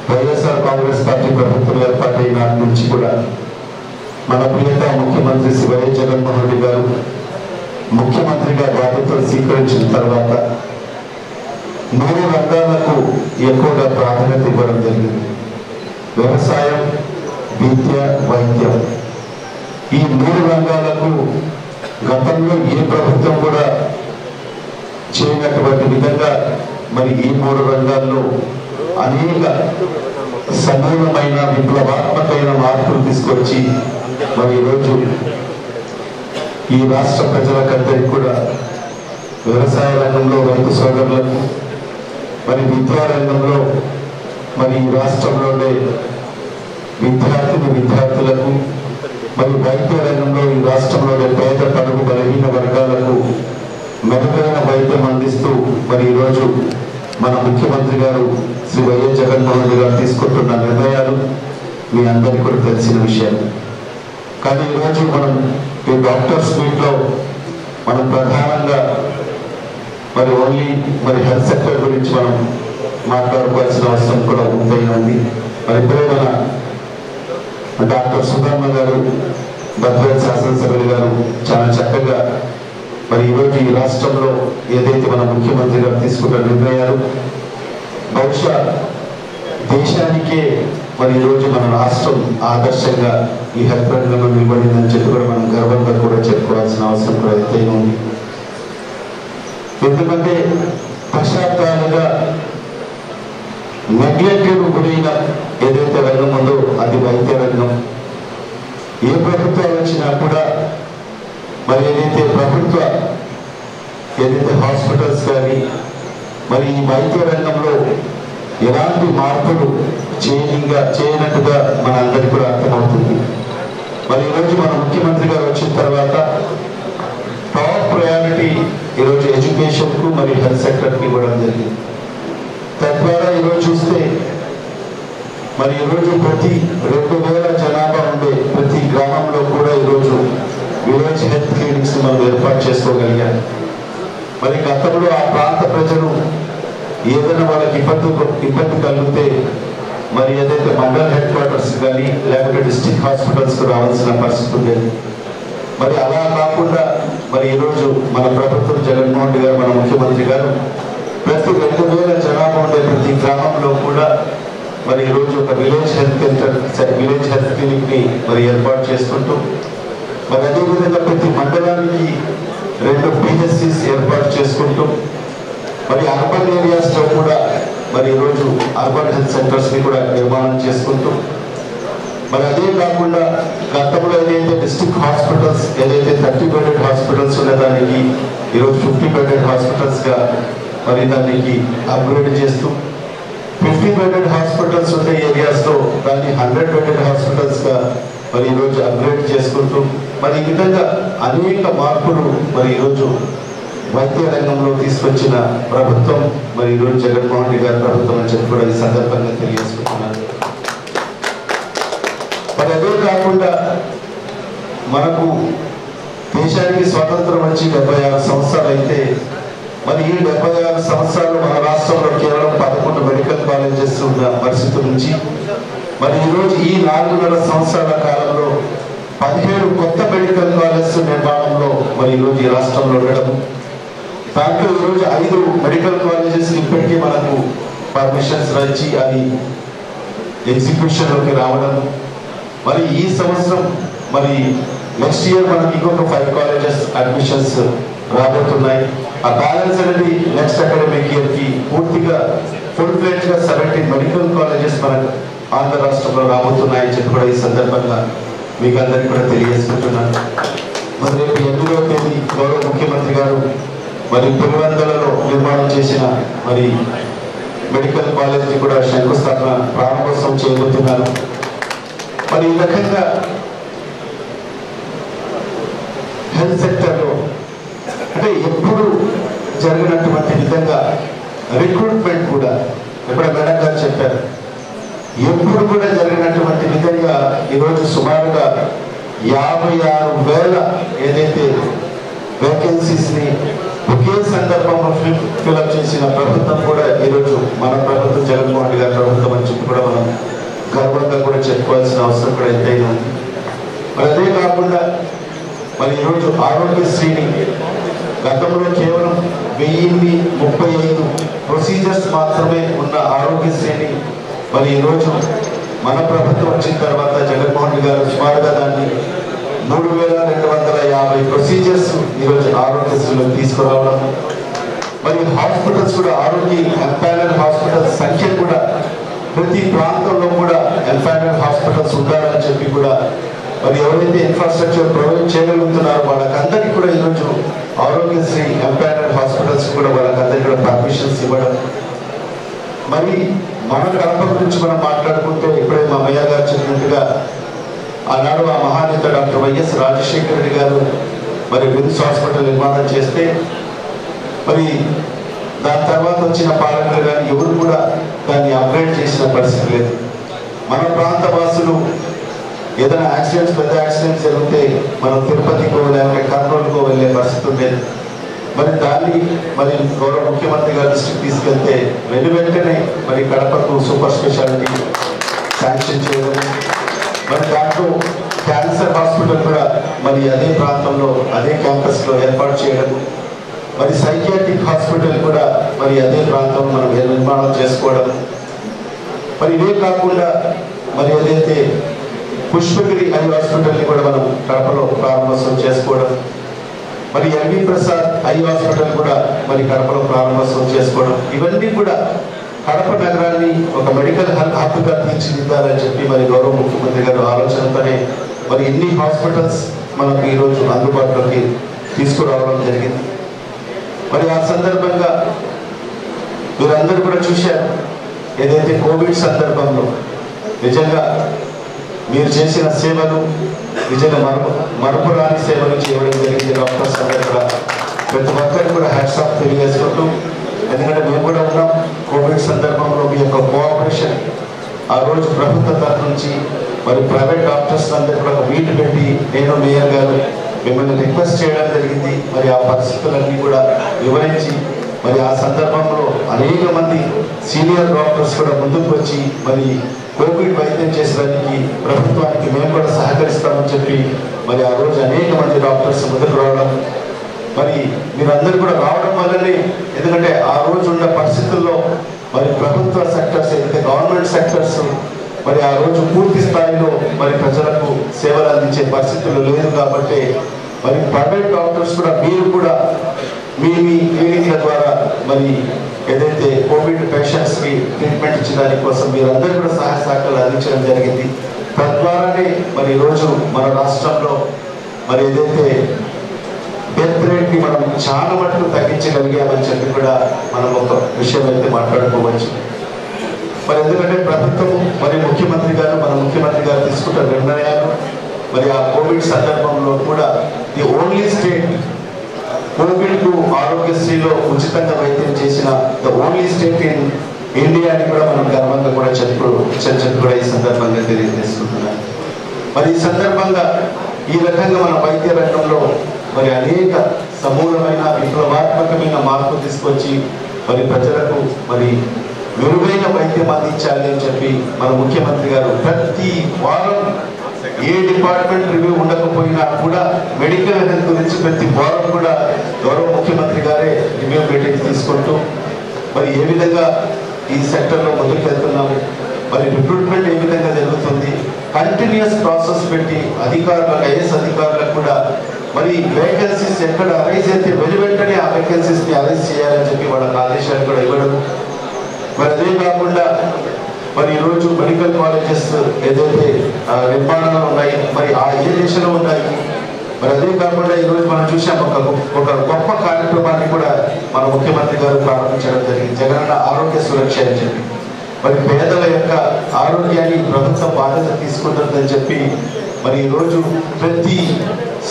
వైఎస్ఆర్ కాంగ్రెస్ పార్టీ ప్రభుత్వం ఏర్పాటైన నాటి నుంచి కూడా మన ప్రియత ముఖ్యమంత్రి శ్రీ వైఎస్ జగన్మోహన్ రెడ్డి గారు ముఖ్యమంత్రిగా బాధ్యతలు స్వీకరించిన తర్వాత 3 రంగాలకు ఎక్కువగా ప్రాధాన్యత ఇవ్వడం జరిగింది. వ్యవసాయం, విద్య, వైద్యం. ఈ 3 రంగాలకు గతంలో ఏ ప్రభుత్వం కూడా చేయనటువంటి విధంగా మరి ఈ 3 రంగాల్లో అనేక సమూలమైన విప్లవాత్మకమైన మార్పులు తీసుకొచ్చి మరి ఈరోజు ఈ రాష్ట్ర ప్రజలకందరికీ కూడా వ్యవసాయ రంగంలో రైతు సోదరులకు మరి విద్యారంగంలో మరి ఈ రాష్ట్రంలోనే విద్యార్థులకు మరి వైద్య రంగంలో ఈ రాష్ట్రంలోని పేద పడుగు బలహీన వర్గాలకు మెరుగైన వైద్యం అందిస్తూ మరి ఈరోజు మన ముఖ్యమంత్రి గారు శ్రీ వైఎస్ జగన్మోహన్ రెడ్డి గారు తీసుకుంటున్న నిర్ణయాలు మీ అందరికీ కూడా తెలిసిన విషయం. కానీ ఈరోజు మనం ఈ డాక్టర్స్ మీట్లో మనం ప్రధానంగా మరి ఓన్లీ మరి హెల్త్ సెక్టర్ గురించి మనం మాట్లాడుకోవాల్సిన అవసరం కూడా ఉంది. మరి ఇప్పుడే మన డాక్టర్ సుధర్మ గారు బద్వేల్ శాసనసభ్యులు గారు చాలా చక్కగా మరి ఈరోజు ఈ రాష్ట్రంలో ఏదైతే మన ముఖ్యమంత్రి గారు తీసుకున్న నిర్ణయాలు బహుశా దేశానికే మరి ఈరోజు మన రాష్ట్రం ఆదర్శంగా ఈ హెల్త్ రంగంలో నిలబడిందని చెప్పి కూడా మనం గర్వంగా కూడా చెప్పుకోవాల్సిన అవసరం కూడా ఎంతైనా ఉంది. ఎందుకంటే దశాబ్దాలుగా నెగ్లెక్టెడ్ గురైన ఏదైతే రంగం ఉందో అది వైద్య రంగం. ఏ ప్రభుత్వాలు వచ్చినా కూడా మరి ఏదైతే హాస్పిటల్స్ కానీ మరి ఈ వైద్య రంగంలో ఎలాంటి మార్పులు చేయనట్టుగా మన అందరికీ కూడా అర్థమవుతుంది. మరి ఈరోజు మన ముఖ్యమంత్రి గారు వచ్చిన తర్వాత టాప్ ప్రయారిటీ ఈరోజు ఎడ్యుకేషన్కు మరి హెల్త్ సెక్టర్కి ఇవ్వడం జరిగింది. తద్వారా ఈరోజు చూస్తే మరి ఈరోజు ప్రతి 2000 జనాభా ఉండే ప్రతి గ్రామంలో కూడా ఈరోజు విలేజ్ హెల్త్ క్లినిక్స్ మనం ఏర్పాటు చేసుకోగలిగాం. మరి గతంలో ఆ ప్రాంత ప్రజలు ఏదైనా వాళ్ళకి ఇబ్బంది కలిగితే మరి ఏదైతే మండల్ హెడ్ క్వార్టర్స్ కానీ లేకపోతే డిస్ట్రిక్ట్ హాస్పిటల్స్కు రావాల్సిన పరిస్థితి ఉండేది. మరి అలా కాకుండా మరి ఈరోజు మన ప్రభుత్వం జగన్మోహన్ రెడ్డి గారు మన ముఖ్యమంత్రి గారు ప్రతి 2000 జనాభా ఉండే ప్రతి గ్రామంలో కూడా మరి ఈరోజు ఒక విలేజ్ హెల్త్ క్లినిక్ని మరి ఏర్పాటు చేసుకుంటూ మరి అదేవిధంగా ప్రతి మండలానికి 2 PHCs ఏర్పాటు చేసుకుంటూ మరి అర్బన్ ఏరియాస్లో కూడా మరి ఈరోజు అర్బన్ హెల్త్ సెంటర్స్ని కూడా నిర్మాణం చేసుకుంటూ మరి అదే కాకుండా గతంలో ఏదైతే డిస్ట్రిక్ట్ హాస్పిటల్స్ ఏదైతే 30 బెడెడ్ హాస్పిటల్స్ ఉన్నదానికి ఈరోజు 50 బెడెడ్ హాస్పిటల్స్గా మరి దానికి అప్గ్రేడ్ చేస్తూ 50 బెడెడ్ హాస్పిటల్స్ ఉండే ఏరియాస్లో దాన్ని 100 బెడెడ్ హాస్పిటల్స్గా మరి ఈరోజు అప్గ్రేడ్ చేసుకుంటూ మరి ఈ విధంగా అనేక మార్పులు మరి ఈరోజు వైద్య రంగంలో తీసుకొచ్చిన ప్రభుత్వం మరి ఈరోజు జగన్మోహన్ రెడ్డి గారి ప్రభుత్వం అని చెప్పి కూడా ఈ సందర్భంగా తెలియజేసుకుంటున్నారు. మరి అదే కాకుండా మనకు దేశానికి స్వాతంత్రం వచ్చి 76 సంవత్సరాలు అయితే మరి ఈ 76 సంవత్సరాలు మన రాష్ట్రంలో కేవలం 11 మెడికల్ కాలేజెస్ ఉన్న పరిస్థితి నుంచి మరి ఈరోజు ఈ 4.5 సంవత్సరాల కాలంలో 17 కొత్త మెడికల్ కాలేజెస్ నిర్మాణంలో మరి ఈరోజు ఈ రాష్ట్రంలో ఉండడం, దాంట్లో ఈరోజు 5 మెడికల్ కాలేజెస్ ఇప్పటికీ మనకు పర్మిషన్స్ వచ్చి అది ఎగ్జిక్యూషన్లోకి రావడం, మరి ఈ సంవత్సరం మరి నెక్స్ట్ ఇయర్ మనకి ఇంకొక 5 కాలేజెస్ అడ్మిషన్స్ రాబోతున్నాయి. ఆ బ్యాలెన్స్ అనేది నెక్స్ట్ అకాడమిక్ ఇయర్కి పూర్తిగా ఫుల్ ఫ్లెడ్జ్గా 17 మెడికల్ కాలేజెస్ మనకు ఆంధ్ర రాష్ట్రంలో రాబోతున్నాయని చెప్పి కూడా ఈ సందర్భంగా మీకు అందరికీ కూడా తెలియజేసుకుంటున్నాను. మరి రేపు 8వ తేదీ గౌరవ ముఖ్యమంత్రి గారు మరి పులివెందులలో నిర్మాణం చేసిన మరి మెడికల్ కాలేజ్ని కూడా శంకుస్థాపన ప్రారంభోత్సవం చేయబోతున్నారు. మరి ఈ రకంగా హెల్త్ సెక్టర్లో అంటే ఎప్పుడు జరిగినటువంటి విధంగా రిక్రూట్మెంట్ కూడా ఎప్పుడ మేడం గారు చెప్పారు, ఎప్పుడు కూడా జరిగినటువంటి విధంగా ఈరోజు సుమారుగా 56,000 ఏదైతే వేకెన్సీస్ని ఒకే సందర్భంలో ఫిల్అప్ చేసిన ప్రభుత్వం కూడా ఈరోజు మన ప్రభుత్వం జగన్మోహన్ రెడ్డి గారి ప్రభుత్వం అని చెప్పి కూడా మనం గర్వంగా కూడా చెప్పుకోవాల్సిన అవసరం కూడా ఎంతైనా ఉంది. మరి అదే కాకుండా మరి ఈరోజు ఆరోగ్యశ్రీని గతంలో కేవలం 1035 ప్రొసీజర్స్ మాత్రమే ఉన్న ఆరోగ్యశ్రీని మరి ఈరోజు మన ప్రభుత్వం వచ్చిన తర్వాత జగన్మోహన్ రెడ్డి గారు సుమారుగా దాన్ని 3,250 ప్రొసీజర్స్ ఈరోజు ఆరోగ్యశ్రీలో తీసుకురావడం, మరి హాస్పిటల్స్ కూడా ఆరోగ్య ఎంపైనల్ హాస్పిటల్స్ సంఖ్య కూడా ప్రతి ప్రాంతంలో కూడా ఎంపైనల్ హాస్పిటల్స్ ఉండాలని చెప్పి కూడా మరి ఎవరైతే ఇన్ఫ్రాస్ట్రక్చర్ ప్రొవైడ్ చేయగలుగుతున్నారో వాళ్ళకందరికీ కూడా ఈరోజు ఆరోగ్యశ్రీ ఎంపైర్డ్ హాస్పిటల్స్ కూడా వాళ్ళకందరికీ కూడా పర్మిషన్స్ ఇవ్వడం. మరి మన కడప గురించి మనం మాట్లాడుకుంటే ఇప్పుడే మా మయ్య గారు చెప్పినట్టుగా ఆనాడు ఆ మహానేత డాక్టర్ వైఎస్ రాజశేఖర రెడ్డి గారు మరి విమ్స్ హాస్పిటల్ నిర్మాణం చేస్తే మరి దాని తర్వాత వచ్చిన పాలకులు కానీ ఎవరు కూడా దాన్ని అప్గ్రేడ్ చేసిన పరిస్థితి లేదు. మన ప్రాంత వాసులు ఏదైనా యాక్సిడెంట్స్, పెద్ద యాక్సిడెంట్స్ జరిగితే మనం తిరుపతికో లేకపోతే కర్నూలుకో వెళ్ళే పరిస్థితి ఉండేది. మరి దాన్ని మరి గౌరవ ముఖ్యమంత్రి గారి దృష్టికి తీసుకెళ్తే వెంటనే మరి కడపకు సూపర్ స్పెషాలిటీ శాంక్షన్ చేయడం, మరి దాంట్లో క్యాన్సర్ హాస్పిటల్ కూడా మరి అదే ప్రాంతంలో అదే క్యాంపస్లో ఏర్పాటు చేయడం, మరి సైకియాట్రిక్ హాస్పిటల్ కూడా మరి అదే ప్రాంతంలో మనం నిర్మాణం చేసుకోవడం. మరి ఇవే కాకుండా మరి ఏదైతే పుష్పగిరి ఐ హాస్పిటల్ని కూడా మనం కడపలో ప్రారంభోత్సవం చేసుకోవడం, మరి ఎంవి ప్రసాద్ ఐ హాస్పిటల్ కూడా మరి కడపలో ప్రారంభోత్సవం చేసుకోవడం, ఇవన్నీ కూడా కడప నగరాన్ని ఒక మెడికల్ హబ్గా తీర్చిదిద్దాలని చెప్పి మరి గౌరవ ముఖ్యమంత్రి గారు ఆలోచనతోనే మరి ఇన్ని హాస్పిటల్స్ మనకు ఈరోజు అందుబాటులోకి తీసుకురావడం జరిగింది. మరి ఆ సందర్భంగా మీరందరూ కూడా చూశారు, ఏదైతే కోవిడ్ సందర్భంలో నిజంగా మీరు చేసిన సేవలు నిజంగా మరపురాని సేవలు చేయడం జరిగింది. డాక్టర్స్ అందరూ కూడా ప్రతి ఒక్కరికి కూడా హ్యాట్స్ ఆఫ్ తెలియజేసుకుంటూ, ఎందుకంటే మేము కూడా ఉన్నాం కోవిడ్ సందర్భంలో మీ యొక్క కోఆపరేషన్ ఆ రోజు ప్రభుత్వ తరఫు నుంచి మరి ప్రైవేట్ డాక్టర్స్ అందరూ కూడా ఒక మీట్ పెట్టి నేను మేయర్ గారు మిమ్మల్ని రిక్వెస్ట్ చేయడం జరిగింది. మరి ఆ పరిస్థితులన్నీ కూడా వివరించి మరి ఆ సందర్భంలో అనేక మంది సీనియర్ డాక్టర్స్ కూడా ముందుకు వచ్చి మరి కోవిడ్ వైద్యం చేసేదానికి ప్రభుత్వానికి మేము కూడా సహకరిస్తామని చెప్పి మరి ఆ రోజు అనేక మంది డాక్టర్స్ ముందుకు రావడం, మరి మీరందరూ కూడా రావడం వల్లనే, ఎందుకంటే ఆ రోజు ఉన్న పరిస్థితుల్లో మరి ప్రభుత్వ సెక్టర్స్ ఏదైతే గవర్నమెంట్ సెక్టర్స్ మరి ఆ రోజు పూర్తి స్థాయిలో మరి ప్రజలకు సేవలు అందించే పరిస్థితులు లేదు కాబట్టి మరి ప్రైవేట్ డాక్టర్స్ కూడా మీరు కూడా మీ క్లినిక్ల ద్వారా మరి ఏదైతే కోవిడ్ పేషెంట్స్కి ట్రీట్మెంట్ ఇచ్చడానికి కోసం మీరందరూ కూడా సహాయ సహకారాలు అందించడం జరిగింది. తద్వారానే మరి ఈరోజు మన రాష్ట్రంలో మరి ఏదైతే డెత్ రేట్ని మనం చాలా మటుకు తగ్గించగలిగామని చెప్పి కూడా మనం ఒక విషయం అయితే మాట్లాడుకోవచ్చు. మరి ఎందుకంటే ప్రభుత్వం మరి ముఖ్యమంత్రి గారు మన ముఖ్యమంత్రి గారు తీసుకుంటున్న నిర్ణయాలు మరి ఆ కోవిడ్ సందర్భంలో కూడా ది ఓన్లీ స్టేట్ కోవిడ్కు ఆరోగ్యశ్రీలో ఉచితంగా వైద్యం చేసిన the only state in India అని కూడా మనం గర్వంగా కూడా చెప్పి కూడా ఈ సందర్భంగా తెలియజేస్తున్నాను. మరి ఈ సందర్భంగా ఈ రకంగా మన వైద్య రంగంలో మరి అనేక సమూలమైన విప్లవాత్మకమైన మార్పు తీసుకొచ్చి మరి ప్రజలకు మరి మెరుగైన వైద్యం అందించాలి అని చెప్పి మన ముఖ్యమంత్రి గారు ప్రతి వారం ఏ డిపార్ట్మెంట్ రివ్యూ ఉండకపోయినా కూడా మెడికల్ హెల్త్ గురించి ప్రతి వారం కూడా గౌరవ ముఖ్యమంత్రి గారే రివ్యూ మీటింగ్ తీసుకుంటూ మరి ఏ విధంగా ఈ సెక్టర్లో ముందుకు వెళ్తున్నాము, మరి రిక్రూట్మెంట్ ఏ విధంగా జరుగుతుంది, కంటిన్యూస్ ప్రాసెస్ పెట్టి అధికారులకు ఐఏఎస్ అధికారులకు కూడా మరి వేకెన్సీస్ ఎక్కడ అరైజ్ అయితే వెంటనే ఆ వేకెన్సీస్ని అరైజ్ చేయాలని చెప్పి వాళ్ళకి ఆదేశాలు కూడా ఇవ్వడం. మరి అదే కాకుండా మరి ఈరోజు మెడికల్ కాలేజెస్ ఏదైతే నిర్మాణాలు ఉన్నాయి మరి ఆ ఏ దేశంలో ఉన్నాయి. మరి అదే కాకుండా ఈరోజు మనం చూసాం ఒక గొప్ప కార్యక్రమాన్ని కూడా మన ముఖ్యమంత్రి గారు ప్రారంభించడం జరిగింది, జగనన్న ఆరోగ్య సురక్ష అని చెప్పి. మరి పేదల యొక్క ఆరోగ్యాన్ని ప్రభుత్వం బాధ్యత తీసుకుంటుందని చెప్పి మరి ఈరోజు ప్రతి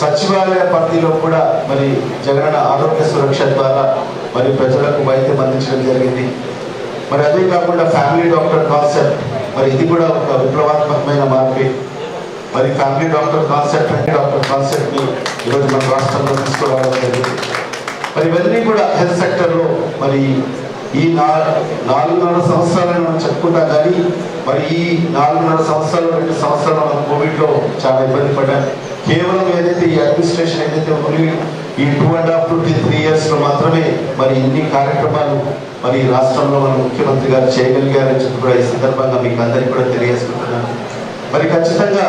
సచివాలయ పరిధిలో కూడా మరి జగనన్న ఆరోగ్య సురక్ష ద్వారా మరి ప్రజలకు వైద్యం అందించడం జరిగింది. మరి అదే కాకుండా ఫ్యామిలీ డాక్టర్ కాన్సెప్ట్ మరి ఇది కూడా ఒక విప్లవాత్మకమైన మార్పే. మరి ఫ్యామిలీ డాక్టర్ కాన్సెప్ట్ అంటే డాక్టర్ కాన్సెప్ట్ని ఈరోజు మన రాష్ట్రంలో తీసుకురావడం జరిగింది. మరి ఇవన్నీ కూడా హెల్త్ సెక్టర్లో మరి ఈ 4.5 సంవత్సరాలను మనం చెప్పుకుంటాం కానీ మరి ఈ 4.5 సంవత్సరాలు 2 సంవత్సరాలు మనం కోవిడ్లో చాలా ఇబ్బంది పడ్డాం. కేవలం ఏదైతే ఈ అడ్మినిస్ట్రేషన్ ఏదైతే ఓన్లీ ఈ 2.5 to 3 yearsలో మాత్రమే మరి ఇన్ని కార్యక్రమాలు మరి రాష్ట్రంలో మన ముఖ్యమంత్రి గారు చేయగలిగారని చెప్పి కూడా ఈ సందర్భంగా మీకు అందరికీ కూడా తెలియజేసుకుంటున్నాను. మరి ఖచ్చితంగా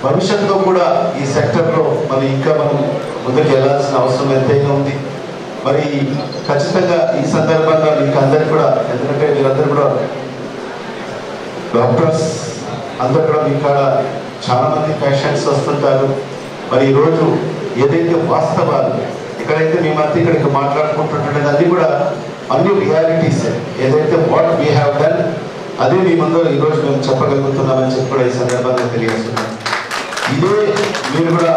భవిష్యత్తులో కూడా ఈ సెక్టర్లో మరి ఇంకా మనం ముందుకు వెళ్ళాల్సిన అవసరం ఎంతైనా ఉంది. మరి ఖచ్చితంగా ఈ సందర్భంగా మీకు అందరికీ కూడా, ఎందుకంటే మీరందరూ కూడా డాక్టర్స్ అందరూ కూడా మీకు చాలామంది పేషెంట్స్ వస్తుంటారు. మరి ఈరోజు ఏదైతే వాస్తవాలు ఎక్కడైతే మేమంతా ఇక్కడికి మాట్లాడుకుంటుంటే అది కూడా అన్ని రియాలిటీస్ ఏదైతే వాట్ వీ హ్యావ్ డన్ అదే మీ ముందు ఈరోజు మేము చెప్పగలుగుతున్నామని చెప్పి కూడా ఈ సందర్భంగా తెలియజేస్తున్నాం. ఇదే మీరు కూడా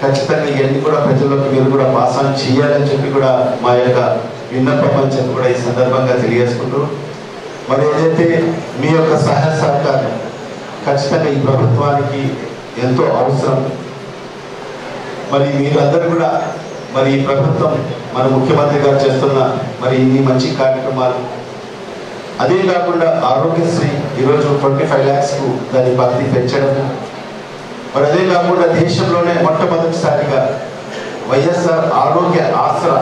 ఖచ్చితంగా ఇవన్నీ కూడా ప్రజల్లోకి మీరు కూడా పాస్ ఆన్ చేయాలని చెప్పి కూడా మా యొక్క విన్నపం అని చెప్పి కూడా ఈ సందర్భంగా తెలియజేసుకుంటూ మరి ఏదైతే మీ యొక్క సహాయ సహకారం ఖచ్చితంగా ఈ ప్రభుత్వానికి ఎంతో అవసరం. మరి మీరందరూ కూడా మరి ఈ ప్రభుత్వం మన ముఖ్యమంత్రి గారు చేస్తున్న మరి ఇన్ని మంచి కార్యక్రమాలు అదే కాకుండా ఆరోగ్యశ్రీ ఈరోజు 25 lakhs దాని పరిధి పెంచడం, మరి అదే కాకుండా దేశంలోనే మొట్టమొదటిసారిగా వైఎస్ఆర్ ఆరోగ్య ఆసరా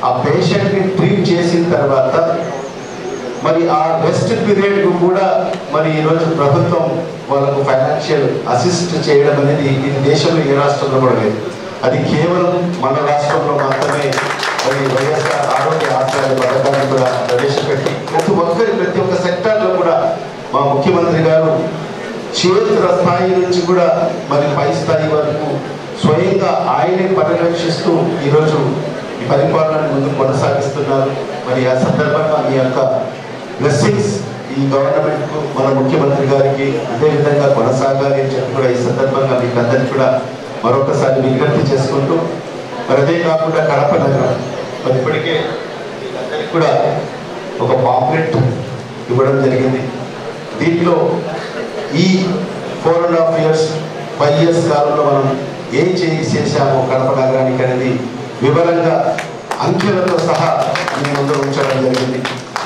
ఆ పేషెంట్ని ట్రీట్ చేసిన తర్వాత మరి ఆ రెస్ట్ పీరియడ్కు కూడా మరి ఈరోజు ప్రభుత్వం వాళ్ళకు ఫైనాన్షియల్ అసిస్ట్ చేయడం అనేది ఇది దేశంలో ఏ రాష్ట్రంలో కూడా లేదు. అది కేవలం మన రాష్ట్రంలో మాత్రమే మరి వైఎస్ఆర్ ఆరోగ్య ఆసరా పథకాన్ని కూడా ప్రవేశపెట్టి ప్రతి ఒక్క సెక్టార్లో కూడా మా ముఖ్యమంత్రి గారు క్షేత్ర స్థాయి నుంచి కూడా మరి పై స్థాయి వరకు స్వయంగా ఆయనే పర్యవేక్షిస్తూ ఈరోజు ఈ పరిపాలనను ముందుకు కొనసాగిస్తున్నారు. మరి ఆ సందర్భంగా మీ యొక్క బ్లెస్సింగ్స్ ఈ గవర్నమెంట్కు మన ముఖ్యమంత్రి గారికి అదే విధంగా కొనసాగాలి అని చెప్పి కూడా ఈ సందర్భంగా మీకు అందరికీ కూడా మరొకసారి విజ్ఞప్తి చేసుకుంటూ మరి అదే కాకుండా కడప నగరం మరి ఇప్పటికే అందరికీ కూడా ఒక పాంప్లెట్ ఇవ్వడం జరిగింది. దీంట్లో ఈ 4.5 years 5 years కాలంలో మనం ఏం చేసామో కడప నగరానికి అనేది వివరంగా అంకెలతో సహా మీ ముందు ఉంచడం జరిగింది.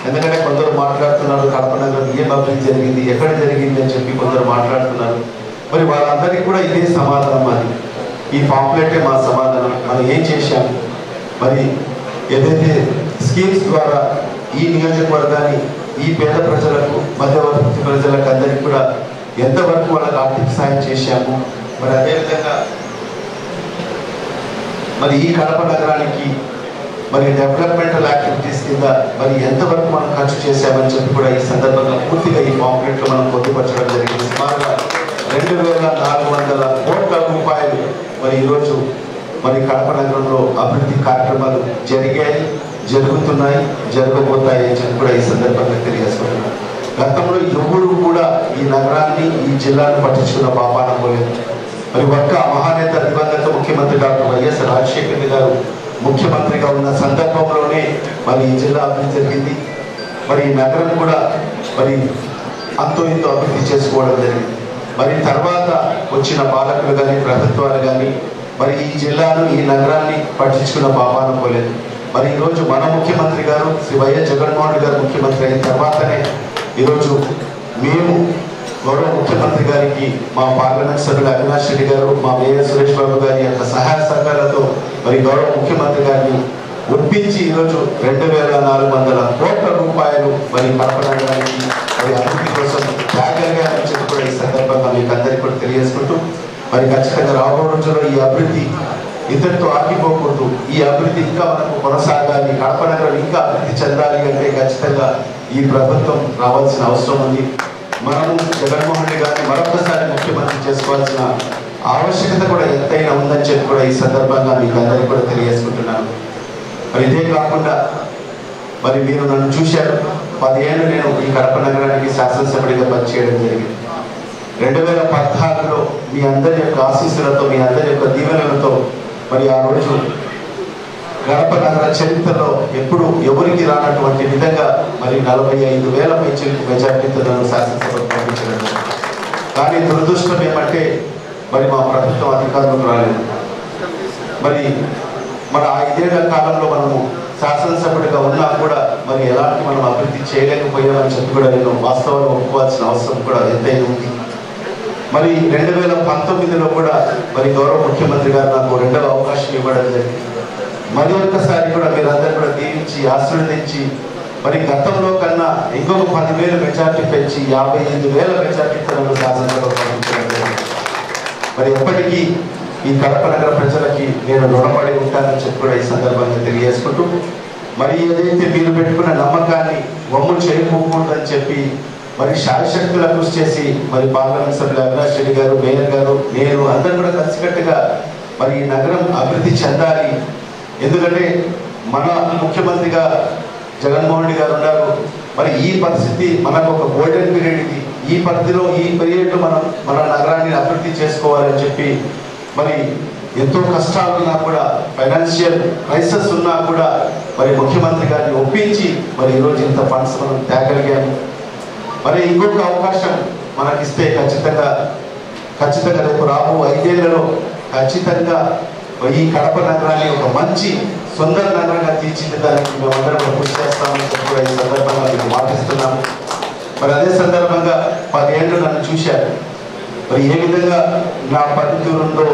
ఎందుకంటే కొందరు మాట్లాడుతున్నారు కడప నగరం ఏం అభివృద్ధి జరిగింది ఎక్కడ జరిగింది అని చెప్పి కొందరు మాట్లాడుతున్నారు. మరి వాళ్ళందరికీ కూడా ఇదే సమాధానం. అది ఈ పాంప్లెటే మా సమాధానం. మనం ఏం చేశాము, మరి ఏదైతే స్కీమ్స్ ద్వారా ఈ నియోజకవర్గాన్ని ఈ పేద ప్రజలకు మధ్యవర్తి ప్రజలకు అందరికీ కూడా ఎంతవరకు వాళ్ళకి ఆర్థిక సాయం చేశాము, మరి అదేవిధంగా మరి ఈ కడప నగరానికి మరి డెవలప్మెంటల్ యాక్టివిటీస్ కింద మరి ఎంతవరకు మనం ఖర్చు చేశామని చెప్పి కూడా ఈ సందర్భంగా పూర్తిగా ఈ పాంప్లెట్లో మనం పొందుపరచడం జరిగింది. సుమారుగా 2,400 కోట్ల రూపాయలు మరి ఈరోజు మరి కడప నగరంలో అభివృద్ధి కార్యక్రమాలు జరిగాయి, జరుగుతున్నాయి, జరగబోతాయి అని చెప్పి కూడా ఈ సందర్భంగా తెలియజేసుకుంటున్నాను. గతంలో ఎవరు కూడా ఈ నగరాన్ని ఈ జిల్లాను పట్టించుకున్న పాపాన పోలేదు. మరి ఒక్క మహానేత దివంగత ముఖ్యమంత్రి డాక్టర్ వైఎస్ రాజశేఖర్ గారు ముఖ్యమంత్రిగా ఉన్న సందర్భంలోనే మరి ఈ జిల్లా అభివృద్ధి జరిగింది. మరి ఈ నగరం కూడా మరి అంతో ఇంతో అభివృద్ధి చేసుకోవడం జరిగింది. మరి తర్వాత వచ్చిన పాలకులు కానీ ప్రభుత్వాలు కానీ మరి ఈ జిల్లాను ఈ నగరాన్ని పట్టించుకున్న పాపాన పోలేదు. మరి ఈరోజు మన ముఖ్యమంత్రి గారు శ్రీ వైఎస్ జగన్మోహన్ రెడ్డి గారు ముఖ్యమంత్రి అయిన తర్వాతనే ఈరోజు మేము గౌరవ ముఖ్యమంత్రి గారికి మా పార్లమెంట్ సభ్యులు అవినాష్ రెడ్డి గారు మా మేయర్ సురేష్ బాబు గారి యొక్క సహాయ సహకారాలతో మరి గౌరవ ముఖ్యమంత్రి గారిని ఒప్పించి ఈరోజు 2,400 కోట్ల రూపాయలు మరి కడప నగరానికి మరి అభివృద్ధి కోసం త్యాగాలని చెప్పి కూడా ఈ సందర్భంగా మీకు అందరికీ కూడా తెలియజేసుకుంటూ మరి ఖచ్చితంగా రాబోయే రోజుల్లో ఈ అభివృద్ధి ఇద్దరితో ఆగిపోకూడదు. ఈ అభివృద్ధి ఇంకా మనకు కొనసాగాలి, కడప నగరం ఇంకా అభివృద్ధి చెందాలి అంటే ఖచ్చితంగా ఈ ప్రభుత్వం రావాల్సిన అవసరం ఉంది. మనము జగన్మోహన్ రెడ్డి గారిని మరొకసారి ముఖ్యమంత్రి చేసుకోవాల్సిన ఆవశ్యకత కూడా ఎంతైనా ఉందని చెప్పి కూడా ఈ సందర్భంగా మీకు అందరికీ కూడా తెలియజేసుకుంటున్నాను. మరి ఇదే కాకుండా మరి మీరు నన్ను చూశారు. 10 ఏళ్ళు నేను ఈ కడప నగరానికి శాసనసభ్యుడిగా పనిచేయడం జరిగింది. 2016లో మీ అందరి యొక్క ఆశీస్సులతో మీ అందరి యొక్క దీవెనలతో మరి ఆ రోజు గడప నగర చరిత్రలో ఎప్పుడు ఎవరికి రానటువంటి విధంగా మరి 45,000 పైచిలకు మెజార్టీతో నన్ను శాసనసభకు పంపించడం. కానీ దురదృష్టం ఏమంటే మరి మా ప్రభుత్వం అధికారంలోకి రాలేదు. మరి మన ఆ 5 ఏళ్ల కాలంలో మనము శాసనసభ్యుడిగా ఉన్నా కూడా మరి ఎలాంటి మనం అభివృద్ధి చేయలేకపోయామని చెప్పి కూడా నేను వాస్తవాలు ఒప్పుకోవాల్సిన అవసరం కూడా ఎంతైనా ఉంది. మరి 2019లో కూడా మరి గౌరవ ముఖ్యమంత్రి గారు నాకు 2వ అవకాశం ఇవ్వడం జరిగింది. మరి ఒక్కసారి కూడా మీరందరూ కూడా దీవించి ఆశీర్వదించి మరి గతంలో కన్నా ఇంకొక 10,000 మెజార్టీ పెంచి 55,000 మెజార్టీతో నన్ను శాసనసభకు పంపించడం జరిగింది. మరి ఎప్పటికీ ఈ కడప నగర ప్రజలకి నేను రుణపడి ఉంటానని చెప్పి కూడా ఈ సందర్భంగా తెలియజేసుకుంటూ మరి ఏదైతే మీరు పెట్టుకున్న నమ్మకాన్ని వమ్ము చేయకూడదని చెప్పి మరి శాయశక్తుల కృషి చేసి మరి పార్లమెంట్ సభ్యులు అవినాష్ రెడ్డి గారు, మేయర్ గారు, నేను అందరూ కూడా కలిసికట్టుగా మరి ఈ నగరం అభివృద్ధి చెందాలి. ఎందుకంటే మన ముఖ్యమంత్రిగా జగన్మోహన్ రెడ్డి గారు ఉన్నారు. మరి ఈ పరిస్థితి మనకు ఒక గోల్డెన్ పీరియడ్ ఇది. ఈ పరిధిలో ఈ పీరియడ్లో మనం మన నగరాన్ని అభివృద్ధి చేసుకోవాలని చెప్పి మరి ఎంతో కష్టాలు ఉన్నా కూడా, ఫైనాన్షియల్ క్రైసిస్ ఉన్నా కూడా మరి ముఖ్యమంత్రి గారిని ఒప్పించి మరి ఈరోజు ఇంత ఫండ్స్ మనం తేగలిగాము. మరి ఇంకొక అవకాశం మనకిస్తే ఖచ్చితంగా రేపు రాబో 5 ఏళ్లలో ఖచ్చితంగా ఈ కడప నగరాన్ని ఒక మంచి సుందర నగరంగా తీర్చిదిద్దడానికి మేమందరం కృషి చేస్తామని చెప్పి కూడా ఈ సందర్భంగా మీకు మాటిస్తున్నాము. మరి అదే సందర్భంగా 10 ఏళ్ళు నన్ను చూశారు. మరి ఏ విధంగా నా పనితీరు ఉందో,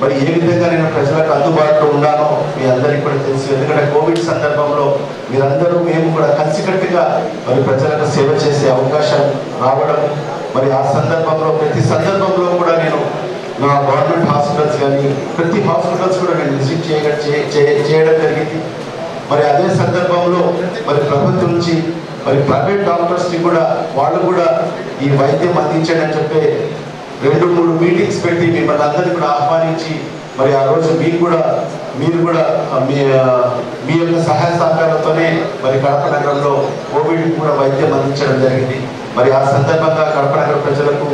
మరి ఏ విధంగా నేను ప్రజలకు అందుబాటులో ఉన్నానో మీ అందరికీ కూడా తెలుసు. ఎందుకంటే కోవిడ్ సందర్భంలో మీరందరూ మేము కూడా కలిసికట్టుగా మరి ప్రజలకు సేవ చేసే అవకాశం రావడం, మరి ఆ సందర్భంలో ప్రతి సందర్భంలో కూడా నేను నా గవర్నమెంట్ హాస్పిటల్స్ కానీ ప్రతి హాస్పిటల్స్ కూడా నేను విజిట్ చేయడం జరిగింది. మరి అదే సందర్భంలో మరి ప్రభుత్వం నుంచి మరి ప్రైవేట్ డాక్టర్స్ని కూడా వాళ్ళు కూడా ఈ వైద్యం అందించండి అని చెప్పి 2-3 మీటింగ్స్ పెట్టి మిమ్మల్ని అందరినీ కూడా ఆహ్వానించి మరి ఆ రోజు మీరు కూడా మీ యొక్క సహాయ సహకారంతోనే మరి కడప నగరంలో కోవిడ్ కూడా వైద్యం అందించడం జరిగింది. మరి ఆ సందర్భంగా కడప నగర ప్రజలకు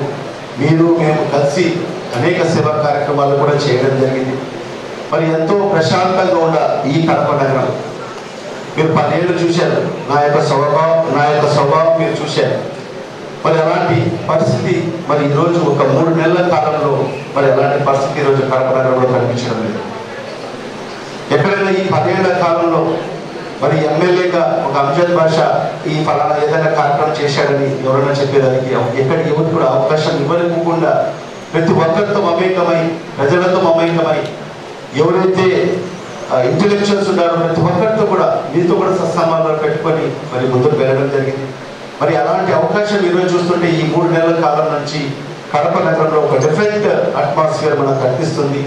మేము కలిసి అనేక సేవా కార్యక్రమాలు కూడా చేయడం జరిగింది. మరి ఎంతో ప్రశాంతంగా ఉన్న ఈ కడప నగరం మీరు 10 ఏళ్ళు చూశారు. నా యొక్క స్వభావం మీరు చూశారు. మరి అలాంటి పరిస్థితి మరి ఈరోజు ఒక 3 నెలల కాలంలో మరి అలాంటి పరిస్థితి ఈరోజు కడప నగరంలో కనిపించడం లేదు. ఎక్కడైనా ఈ 10 ఏళ్ల కాలంలో మరి ఎమ్మెల్యేగా ఒక అంజద్ బాషా ఈ ఫలానా ఏదైనా కార్యక్రమం చేశాడని ఎవరైనా చెప్పేదానికి ఎవరు కూడా అవకాశం ఇవ్వలేకుండా ప్రతి ఒక్కరితో మమేకమై, ప్రజలతో మమేకమై, ఎవరైతే ఇంటెలెక్చువల్స్ ఉన్నారో ప్రతి ఒక్కరితో కూడా మీతో కూడా సత్సంబంధాలు పెట్టుకొని మరి ముందుకు వెళ్ళడం జరిగింది. మరి అలాంటి అవకాశం ఈరోజు చూస్తుంటే ఈ 3 నెలల కాలం నుంచి కడప నగరంలో ఒక డిఫరెంట్ అట్మాస్ఫియర్ మనకు కనిపిస్తుంది.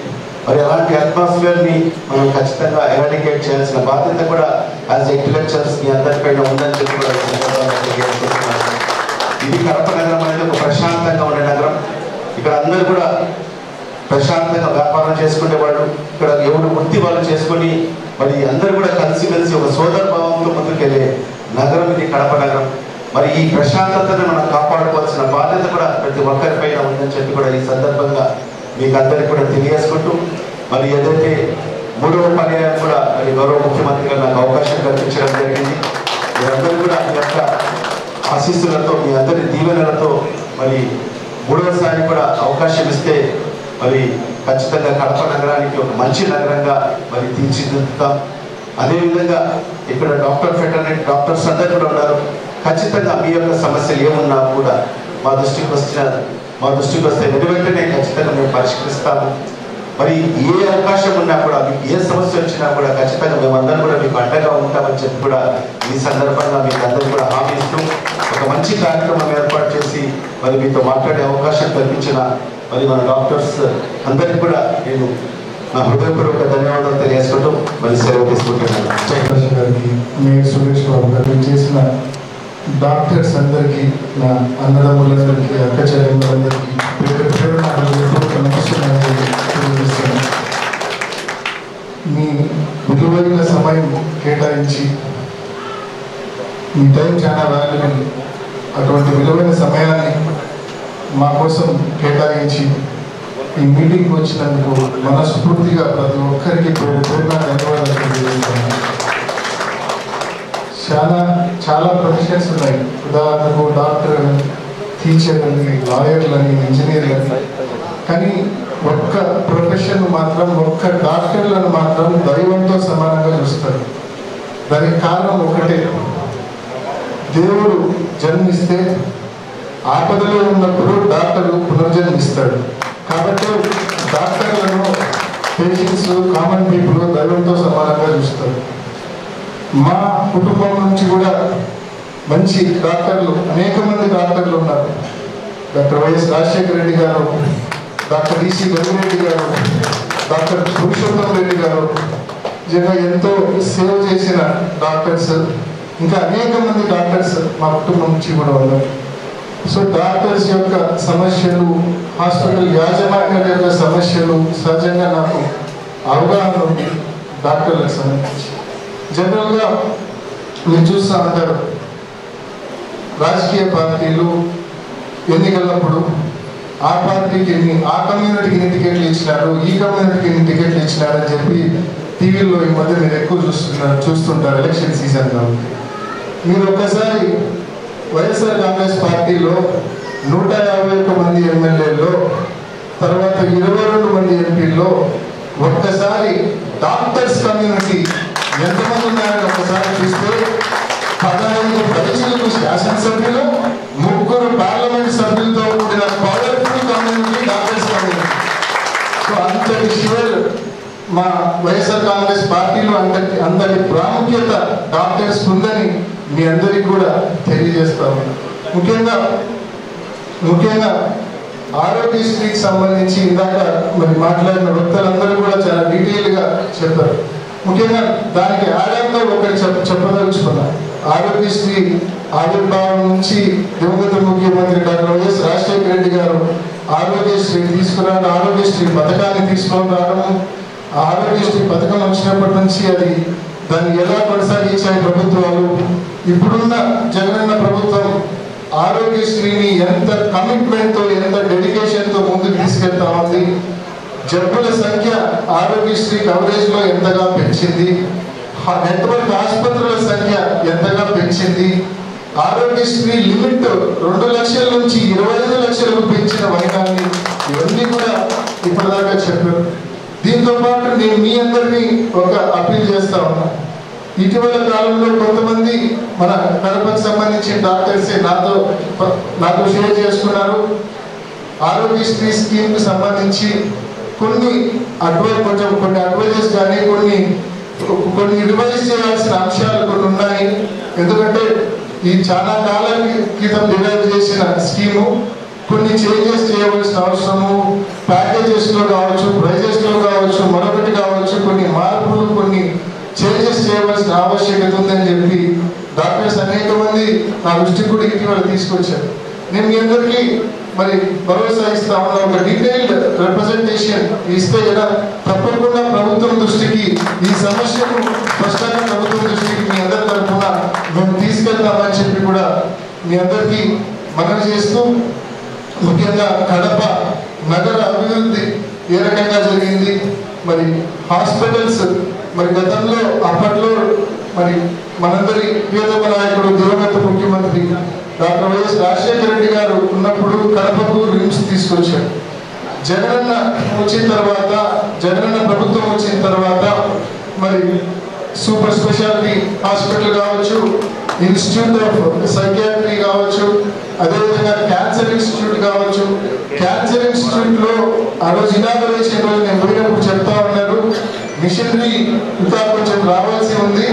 మరి అలాంటి అట్మాస్ఫియర్ని మనం ఖచ్చితంగా ఎరాడికేట్ చేయాల్సిన బాధ్యత కూడా యాజ్ ఇంటెలెక్చువల్స్ మీ అందరిపైన ఉందని చెప్పి కూడా ఇది కడప నగరం అనేది ఒక ప్రశాంతంగా ఉండే నగరం. ఇక్కడ అందరూ కూడా ప్రశాంతంగా వ్యాపారం చేసుకునే వాళ్ళు, ఇక్కడ ఎవరు వృత్తి వాళ్ళు చేసుకొని మరి అందరూ కూడా కలిసిమెలిసి ఒక సోదర భావంతో ముందుకెళ్ళే నగరం ఇది కడప నగరం. మరి ఈ ప్రశాంతతను మనం కాపాడుకోవాల్సిన బాధ్యత కూడా ప్రతి ఒక్కరిపైన ఉందని చెప్పి కూడా ఈ సందర్భంగా మీకు అందరికీ కూడా తెలియజేసుకుంటూ మరి ఏదైతే 3వ పర్యాయం కూడా మరి గౌరవ ముఖ్యమంత్రి గారు నాకు అవకాశం కల్పించడం జరిగింది. మీరందరూ కూడా మీ యొక్క ఆశీస్సులతో, మీ అందరి దీవెనలతో మరి 3వసారి కూడా అవకాశం ఇస్తే మరి ఖచ్చితంగా కడప నగరానికి ఒక మంచి నగరంగా మరి తీర్చిదిద్దుతాం. అదేవిధంగా ఇక్కడ డాక్టర్స్ అందరూ కూడా ఉన్నారు. ఖచ్చితంగా మీ యొక్క సమస్యలు ఏమున్నా కూడా మా దృష్టికి వస్తే వెంటనే ఖచ్చితంగా మేము పరిష్కరిస్తాము. మరి ఏ అవకాశం ఉన్నా కూడా, మీకు ఏ సమస్య వచ్చినా కూడా ఖచ్చితంగా మేమందరం కూడా మీకు అండగా ఉంటామని చెప్పి కూడా ఈ సందర్భంగా మీకు అందరూ కూడా హామీ ఇస్తూ ఒక మంచి కార్యక్రమం ఏర్పాటు చేసి మరి మీతో మాట్లాడే అవకాశం కల్పించిన మరి మన డాక్టర్స్ అందరికీ కూడా నేను నా హృదయపూర్వక ధన్యవాదాలు తెలియజేసుకుంటూ మరి సెలవు తీసుకుంటున్నాను. జయప్రకాష్ గారికి, మేయర్ సురేష్ బాబు గారికి, చేసిన డాక్టర్స్ అందరికీ, నా అన్నదమ్ములందరికీ, అక్క చెల్లెమ్మలందరికీ తెలియజేస్తున్నాను. మీ విలువైన సమయం కేటాయించి, మీ టైం చాలా వాల్యుబుల్, అటువంటి విలువైన సమయాన్ని మా కోసం కేటాయించి ఈ మీటింగ్కి వచ్చినందుకు మనస్ఫూర్తిగా ప్రతి ఒక్కరికి పూర్ణ ధన్యవాదాలు తెలియజేస్తున్నాను. చాలా ప్రొఫెషన్స్ ఉన్నాయి. ఉదాహరణకు డాక్టర్, టీచర్లని, లాయర్లని, ఇంజనీర్లని. కానీ ఒక్క ప్రొఫెషన్ మాత్రం, ఒక్క డాక్టర్లను మాత్రం దైవంతో సమానంగా చూస్తారు. దానికి కారణం ఒకటే, దేవుడు జన్మిస్తే ఆపదలో ఉన్నప్పుడు డాక్టర్లు పునర్జన్మిస్తాడు. కాబట్టి డాక్టర్లను పేషెంట్స్, కామన్ పీపుల్ దైవంతో సమానంగా చూస్తారు. మా కుటుంబం నుంచి కూడా మంచి డాక్టర్లు, అనేక మంది డాక్టర్లు ఉన్నారు. డాక్టర్ వైఎస్ రాజశేఖర రెడ్డి గారు, డాక్టర్ ఈసీ గంగిరెడ్డి గారు, డాక్టర్ పురుషోత్తం రెడ్డి గారు, నిజంగా ఎంతో సేవ చేసిన డాక్టర్స్, ఇంకా అనేక మంది డాక్టర్స్ మా కుటుంబం నుంచి కూడా ఉన్నారు. సో డాక్టర్స్ యొక్క సమస్యలు, హాస్పిటల్ యాజమాన్యాల యొక్క సమస్యలు సహజంగా నాకు అవగాహన ఉంది డాక్టర్లకు సంబంధించి. జనరల్గా మీరు చూస్తూ ఉంటారు, రాజకీయ పార్టీలు ఎన్నికలప్పుడు ఆ పార్టీకి ఆ కమ్యూనిటీకి ఎన్ని టికెట్లు ఇచ్చినారు, ఈ కమ్యూనిటీకి ఎన్ని టికెట్లు ఇచ్చినారు అని చెప్పి టీవీల్లో ఈ మధ్య మీరు ఎక్కువ చూస్తుంటారు ఎలక్షన్ సీజన్ కాబట్టి. మీరు ఒక్కసారి వైఎస్ఆర్ కాంగ్రెస్ పార్టీలో 151 మంది ఎమ్మెల్యేల్లో, తర్వాత 22 మంది ఎంపీల్లో ఒక్కసారి డాక్టర్స్ కమ్యూనిటీ ఎంతమంది ఉన్నారని ఒక్కసారి చూస్తే 15 పైసలకు శాసనసభ్యులు, 3 పార్లమెంట్ సభ్యులతో కూడిన powerful community doctors community. So అంతటి షేర్ మా వైఎస్ఆర్ కాంగ్రెస్ పార్టీలో అంతటి ప్రాముఖ్యత డాక్టర్స్ ఉందని మీ అందరికీ కూడా తెలియజేస్తాము. ముఖ్యంగా ఆరోగ్యశ్రీకి సంబంధించి ఇందాక మరి మాట్లాడిన వక్తలందరూ కూడా చాలా డీటెయిల్గా చెప్పారు. ముఖ్యంగా దానికి ఆడంగా ఒకటి చెప్పదలుచుకున్నాను. ఆరోగ్యశ్రీ ఆవిర్భావం నుంచి దివంగత ముఖ్యమంత్రి డాక్టర్ వైఎస్ రాజశేఖర రెడ్డి గారు ఆరోగ్యశ్రీ తీసుకురావడం, ఆరోగ్యశ్రీ పథకాన్ని తీసుకొని రావడం, ఆరోగ్యశ్రీ పథకం వచ్చినప్పటి నుంచి దాన్ని ఎలా కొనసాగించాయి ప్రభుత్వాలు, ఇప్పుడున్న జగనన్న ప్రభుత్వం ఆరోగ్యశ్రీని ఎంత కమిట్మెంట్తో, ఎంత డెడికేషన్తో ముందుకు తీసుకెళ్తా ఉంది, జబ్బుల సంఖ్య ఆరోగ్యశ్రీ కవరేజ్లో ఎంతగా పెంచింది, నెట్వర్క్ ఆసుపత్రుల సంఖ్య ఎంతగా పెంచింది, ఆరోగ్యశ్రీ లిమిట్ 2 లక్షల నుంచి 25 లక్షలకు పెంచిన వైనాన్ని, ఇవన్నీ కూడా ఇప్పటిదాకా చెప్పారు. దీంతో పాటు నేను మీ అందరినీ ఒక అప్పీల్ చేస్తా ఉన్నా. ఇటీవల కాలంలో కొంతమంది మన కడపకు సంబంధించిన డాక్టర్సే నాతో షేర్ చేసుకున్నారు. ఆరోగ్యశ్రీ స్కీమ్ కి సంబంధించి కొన్ని అడ్వైజెస్ కానీ కొన్ని రివైజ్ చేయాల్సిన అంశాలు కొన్ని ఉన్నాయి. ఎందుకంటే ఈ చాలా కాలం క్రితం డిరైవ్ చేసిన స్కీము కొన్ని చేంజెస్ చేయవలసిన అవసరము, ప్యాకేజెస్ లో కావచ్చు, ప్రైజెస్ లో కావచ్చు, మరొకటి కావచ్చు, కొన్ని మార్పులు, కొన్ని చేంజెస్ చేయవలసిన ఆవశ్యకత ఉందని చెప్పి డాక్టర్స్ అనేక మంది నా దృష్టికి కూడా ఇటీవల తీసుకొచ్చారు. నేను మీ అందరికీ మరి భరోసా ఇస్తా ఉన్నా, ఒక డీటెయిల్డ్ రిప్రజెంటేషన్ ఇస్తే కదా తప్పకుండా ప్రభుత్వం దృష్టికి ఈ సమస్యను స్పష్టంగా ప్రభుత్వం దృష్టికి మీ అందరి తరఫున మేము తీసుకెళ్తామని చెప్పి కూడా మీ అందరికీ మనవి చేస్తూ, ముఖ్యంగా కడప నగర అభివృద్ధి ఏ రకంగా జరిగింది, మరి హాస్పిటల్స్ మరి గతంలో అప్పట్లో మరి మనందరి ప్రియతమ నాయకుడు దివంగత ముఖ్యమంత్రి డాక్టర్ వైఎస్ రాజశేఖర రెడ్డి గారు ఉన్నప్పుడు కడపకు రిమ్స్ తీసుకొచ్చారు. జగనన్న ప్రభుత్వం వచ్చిన తర్వాత మరి సూపర్ స్పెషాలిటీ హాస్పిటల్ కావచ్చు, ఇన్స్టిట్యూట్ ఆఫ్ సైకియాట్రీ కావచ్చు, అదేవిధంగా క్యాన్సర్ ఇన్స్టిట్యూట్ కావచ్చు. క్యాన్సర్ ఇన్స్టిట్యూట్ లో ఆ రోజు ఇనాగరేషన్ రోజు నేను పోయినప్పుడు చెప్తా ఉన్నారు, మిషనరీ ఇంకా కొంచెం రావాల్సి ఉంది,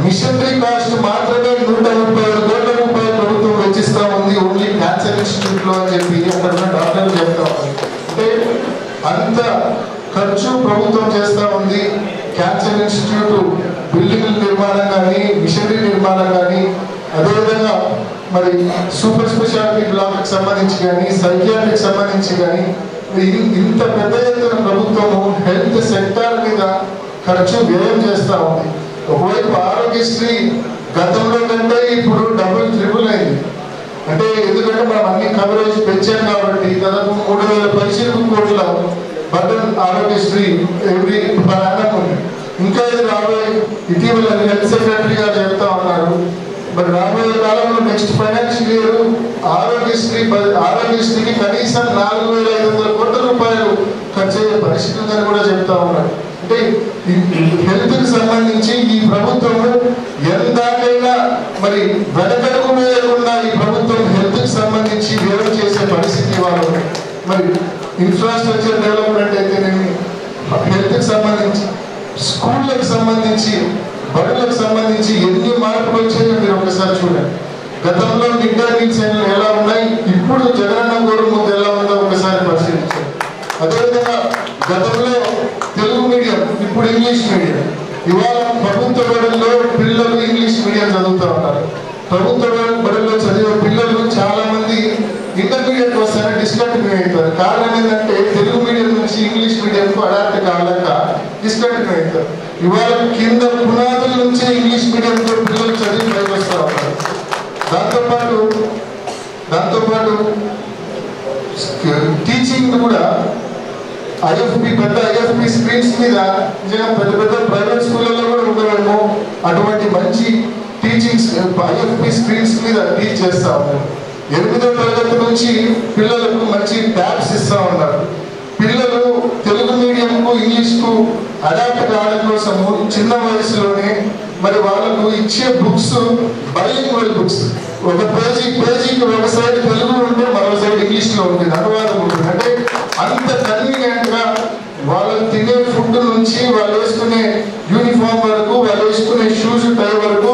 మిషనరీ కాస్ట్ మాత్రమే 130 కోట్ల రూపాయలు ప్రభుత్వం వెచ్చిస్తా ఉంది ఓన్లీ క్యాన్సర్ ఇన్స్టిట్యూట్ లో అని చెప్పి అక్కడ ఉన్న డాక్టర్లు చెప్తా ఉన్నారు. అంటే అంత ఖర్చు ప్రభుత్వం చేస్తా ఉంది. క్యాన్సర్ ఇన్స్టిట్యూట్ బిల్డింగ్ల నిర్మాణం కానీ, మిషనరీ నిర్మాణం కానీ, అదేవిధంగా మరి సూపర్ స్పెషాలిటీ బ్లాక్కి సంబంధించి కానీ, సైకియాట్రీకి సంబంధించి కానీ ఇంత పెద్ద ఎత్తున ప్రభుత్వము హెల్త్ సెక్టార్ మీద ఖర్చు వ్యయం చేస్తూ ఉంది. ఒకవైపు ఆరోగ్యశ్రీ గతంలో కంటే ఇప్పుడు డబుల్ ట్రిపుల్ అయింది. అంటే ఎందుకంటే మనం అన్ని కవరేజ్ పెంచాం కాబట్టి దాదాపు 3000 కోట్ల బటన్ ఆరోగ్యశ్రీ ఎవ్రీ ప్రయాణం ఉంది. ఇంకా ఇది ఇటీవల హెల్త్ సెక్రటరీ గారు చెప్తా ఉన్నారు, మరి రాబోయే కాలంలో నెక్స్ట్ ఫైనాన్షియల్ ఇయర్ ఆరోగ్యశ్రీకి కనీసం 4500 కోట్ల రూపాయలు ఖర్చు అయ్యే పరిస్థితి ఉందని కూడా చెప్తా ఉన్నారు. అంటే హెల్త్ కి సంబంధించి ఈ ప్రభుత్వము ఎంతైనా మరి వెనకడుగు వేయకుండా ఈ ప్రభుత్వం హెల్త్ కి సంబంధించి వ్యయం చేసే పరిస్థితి వాళ్ళు. మరి ఇన్ఫ్రాస్ట్రక్చర్ డెవలప్మెంట్ అయితేనేమి, హెల్త్ కి సంబంధించి, స్కూళ్ళకి సంబంధించి, బడులకు సంబంధించి ఎన్ని మార్పులు వచ్చాయో మీరు ఒకసారి చూడండి. గతంలో మిడ్ డే మీల్స్ ఎలా ఉన్నాయి, ఇప్పుడు జగనన్న గోరుముద్ద ఎలా ఉందో ఒకసారి పరిశీలించారు. అదేవిధంగా గతంలో తెలుగు మీడియం, ఇప్పుడు ఇంగ్లీష్ మీడియం. ఇవాళ ప్రభుత్వ బడుల్లో పిల్లలు ఇంగ్లీష్ మీడియం చదువుతూ ఉన్నారు. ప్రభుత్వ బడుల్లో చదివే పిల్లలు చాలా మంది డిస్కంటిన్యూ అవుతారు. కారణం ఏంటంటే తెలుగు మీడియం నుంచి ఇంగ్లీష్ మీడియంకు అడాప్ట్ కావాలక డిస్కంటిన్యూ అవుతారు. ఇవాళ కింద పునాదుల నుంచే ఇంగ్లీష్ మీడియంతో పిల్లలు చదివి పైకి వస్తూ ఉంటారు. దాంతోపాటు టీచింగ్ కూడా పెద్ద ఐఎఫ్పి స్క్రీన్స్ మీద నిజంగా పెద్ద పెద్ద ప్రైవేట్ స్కూళ్ళలో కూడా ఉండవేమో అటువంటి మంచి టీచింగ్స్ ఐఎఫ్పి స్క్రీన్స్ మీద టీచ్ చేస్తూ ఉన్నారు. 8వ తరగతి నుంచి పిల్లలకు మంచి ట్యాబ్స్ ఇస్తూ ఉన్నారు. పిల్లలు తెలుగు మీడియంకు ఇంగ్లీష్కు అడాప్ట్ కావడం కోసము చిన్న వయసులోనే మరి వాళ్ళకు ఇచ్చే బుక్స్ బైలింగ్వల్ బుక్స్. ఒక పేజీకి ఒక సైడ్ తెలుగు ఉంటే మరో సైడ్ ఇంగ్లీష్లో ఉంటుంది, అనువాదం ఉంటుంది. అంటే అంత కన్వీనియంట్ గా వాళ్ళు తినే ఫుడ్ నుంచి వాళ్ళు వేసుకునే యూనిఫామ్ వరకు, వాళ్ళు వేసుకునే షూస్ టై వరకు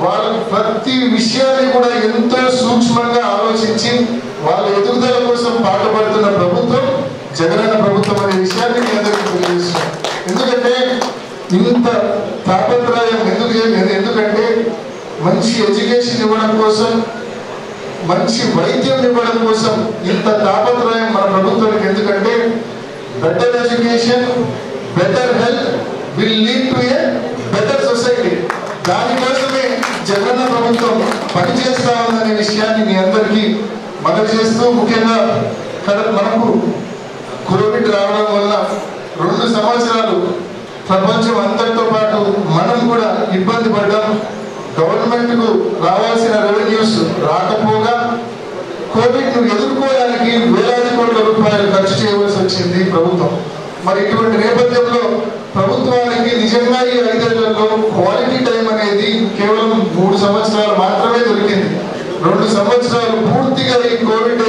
వాళ్ళకు ప్రతి విషయాన్ని కూడా ఎంతో సూక్ష్మంగా ఆలోచించి వాళ్ళ ఎదుగుదల కోసం పాటుపడుతున్న ప్రభుత్వం జగనన్న ప్రభుత్వం అనే విషయాన్ని మీ అందరికీ తెలియజేస్తున్నాం. ఎందుకంటే ఇంత తాపత్రయం ఎందుకంటే మంచి ఎడ్యుకేషన్ ఇవ్వడం కోసం, మంచి వైద్యం ఇవ్వడం కోసం ఇంత తాపత్రయం మన ప్రభుత్వానికి. ఎందుకంటే better education, better health will lead to A better society. దానికోసమే జగనన్న ప్రభుత్వం పనిచేస్తా ఉందనే విషయాన్ని మీ అందరికీ మనవి చేస్తూ, ముఖ్యంగా మనకు కోవిడ్ రావడం వల్ల 2 సంవత్సరాలు ప్రపంచం అంతటితో పాటు మనం కూడా ఇబ్బంది పడ్డాం. గవర్నమెంట్కు రావాల్సిన రెవెన్యూస్ రాకపోగా కోవిడ్ను ఎదుర్కోవడానికి వేలాది కోట్ల రూపాయలు ఖర్చు చేయవలసి వచ్చింది ప్రభుత్వం. మరి ఇటువంటి నేపథ్యంలో ప్రభుత్వానికి నిజంగా ఈ 5 ఏళ్లలో క్వాలిటీ టైం అనేది కేవలం 3 సంవత్సరాలు మాత్రమే దొరికింది. 2 సంవత్సరాలు పూర్తిగా ఈ కోవిడ్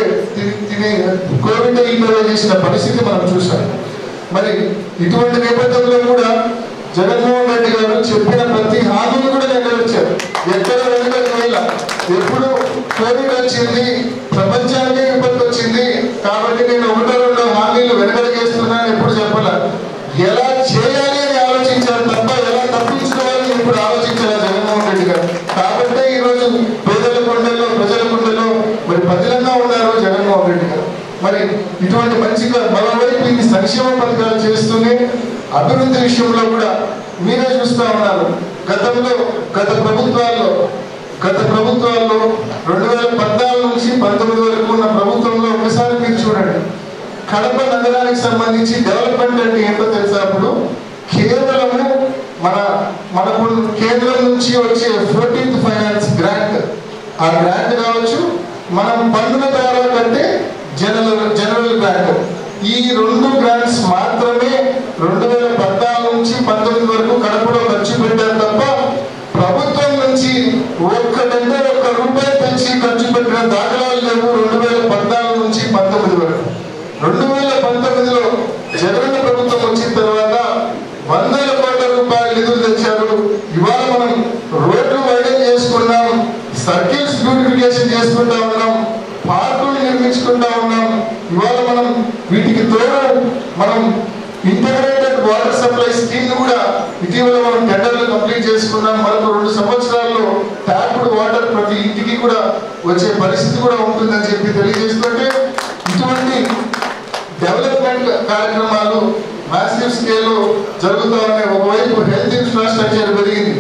చేసిన పరిస్థితి మనం చూసాం. మరి ఇటువంటి నేపథ్యంలో కూడా జగన్మోహన్ రెడ్డి గారు చెప్పిన ప్రతి హామీని కూడా నెరవేర్చారు. ఎక్కడ వెనుకకు వెళ్ళా. ఎప్పుడు కోవిడ్ వచ్చింది, ప్రపంచానికే విపత్తు వచ్చింది కాబట్టి నేను 1-2 హామీలు వెనకడిగేస్తున్నాను ఎప్పుడు చెప్పాల. ఎలా చేయాలి అని ఆలోచించారు తప్ప ఎలా తప్పించుకోవాలని ఇప్పుడు ఆలోచించారు జగన్మోహన్ రెడ్డి గారు. కాబట్టి ఈరోజు ప్రజల గుండెల్లో మరి పదిలంగా ఉన్నారు జగన్మోహన్ రెడ్డి గారు. మరి ఇటువంటి మంచిగా మరోవైపు ఇన్ని సంక్షేమ పథకాలు చేస్తూనే అభివృద్ధి విషయంలో కూడా మీరే చూస్తూ ఉన్నారు. గత ప్రభుత్వాల్లో 2014 నుంచి 19 వరకు ఉన్న ప్రభుత్వంలో ఒకసారి మీరు చూడండి. కడప నగరానికి సంబంధించి డెవలప్మెంట్ అంటే ఏంటో తెలుసా? అప్పుడు కేవలము మనకు కేంద్రం నుంచి వచ్చే 14th ఫైనాన్స్ గ్రాంట్, ఆ గ్రాంట్ కావచ్చు, మనం పన్నుల ద్వారా కంటే జనరల్ గ్రాంట్, ఈ 2 గ్రాంట్స్ మాత్రమే 2014 నుంచి 19 వరకు కడపలో ఖర్చు పెట్టారు తప్ప ప్రభుత్వం నుంచి ఒక్క రూపాయి పెంచి ఖర్చు పెట్టిన దాఖలాలు లేవు 2014 నుంచి 19 వరకు. 2019లో జగన్ ప్రభుత్వం వచ్చిన తర్వాత 100 కోట్ల రూపాయల నిధులు తెచ్చారు. ఇవాళ మనం రోడ్లు వైడెన్ చేసుకున్నాం, సర్కిల్స్ బ్యూటిఫికేషన్ చేసుకుంటా ఉన్నాం, పార్కులు నిర్మించుకుంటా ఉన్నాం. ఇవాళ మనం వీటికి తోడు మనం ఇంటిగ్రేటెడ్ వాటర్ సప్లై స్కీమ్ కూడా ఇటీవల మనం టెండర్లు కంప్లీట్ చేసుకున్నాం. మరొక 2 సంవత్సరాల్లో ట్యాప్డ్ వాటర్ ప్రతి ఇంటికి కూడా వచ్చే పరిస్థితి కూడా ఉంటుందని చెప్పి తెలియజేస్తుంటే ఇటువంటి డెవలప్మెంట్ కార్యక్రమాలు మ్యాసివ్ స్కేల్లో జరుగుతూ ఉన్నాయి. ఒకవైపు హెల్త్ ఇన్ఫ్రాస్ట్రక్చర్ పెరిగింది,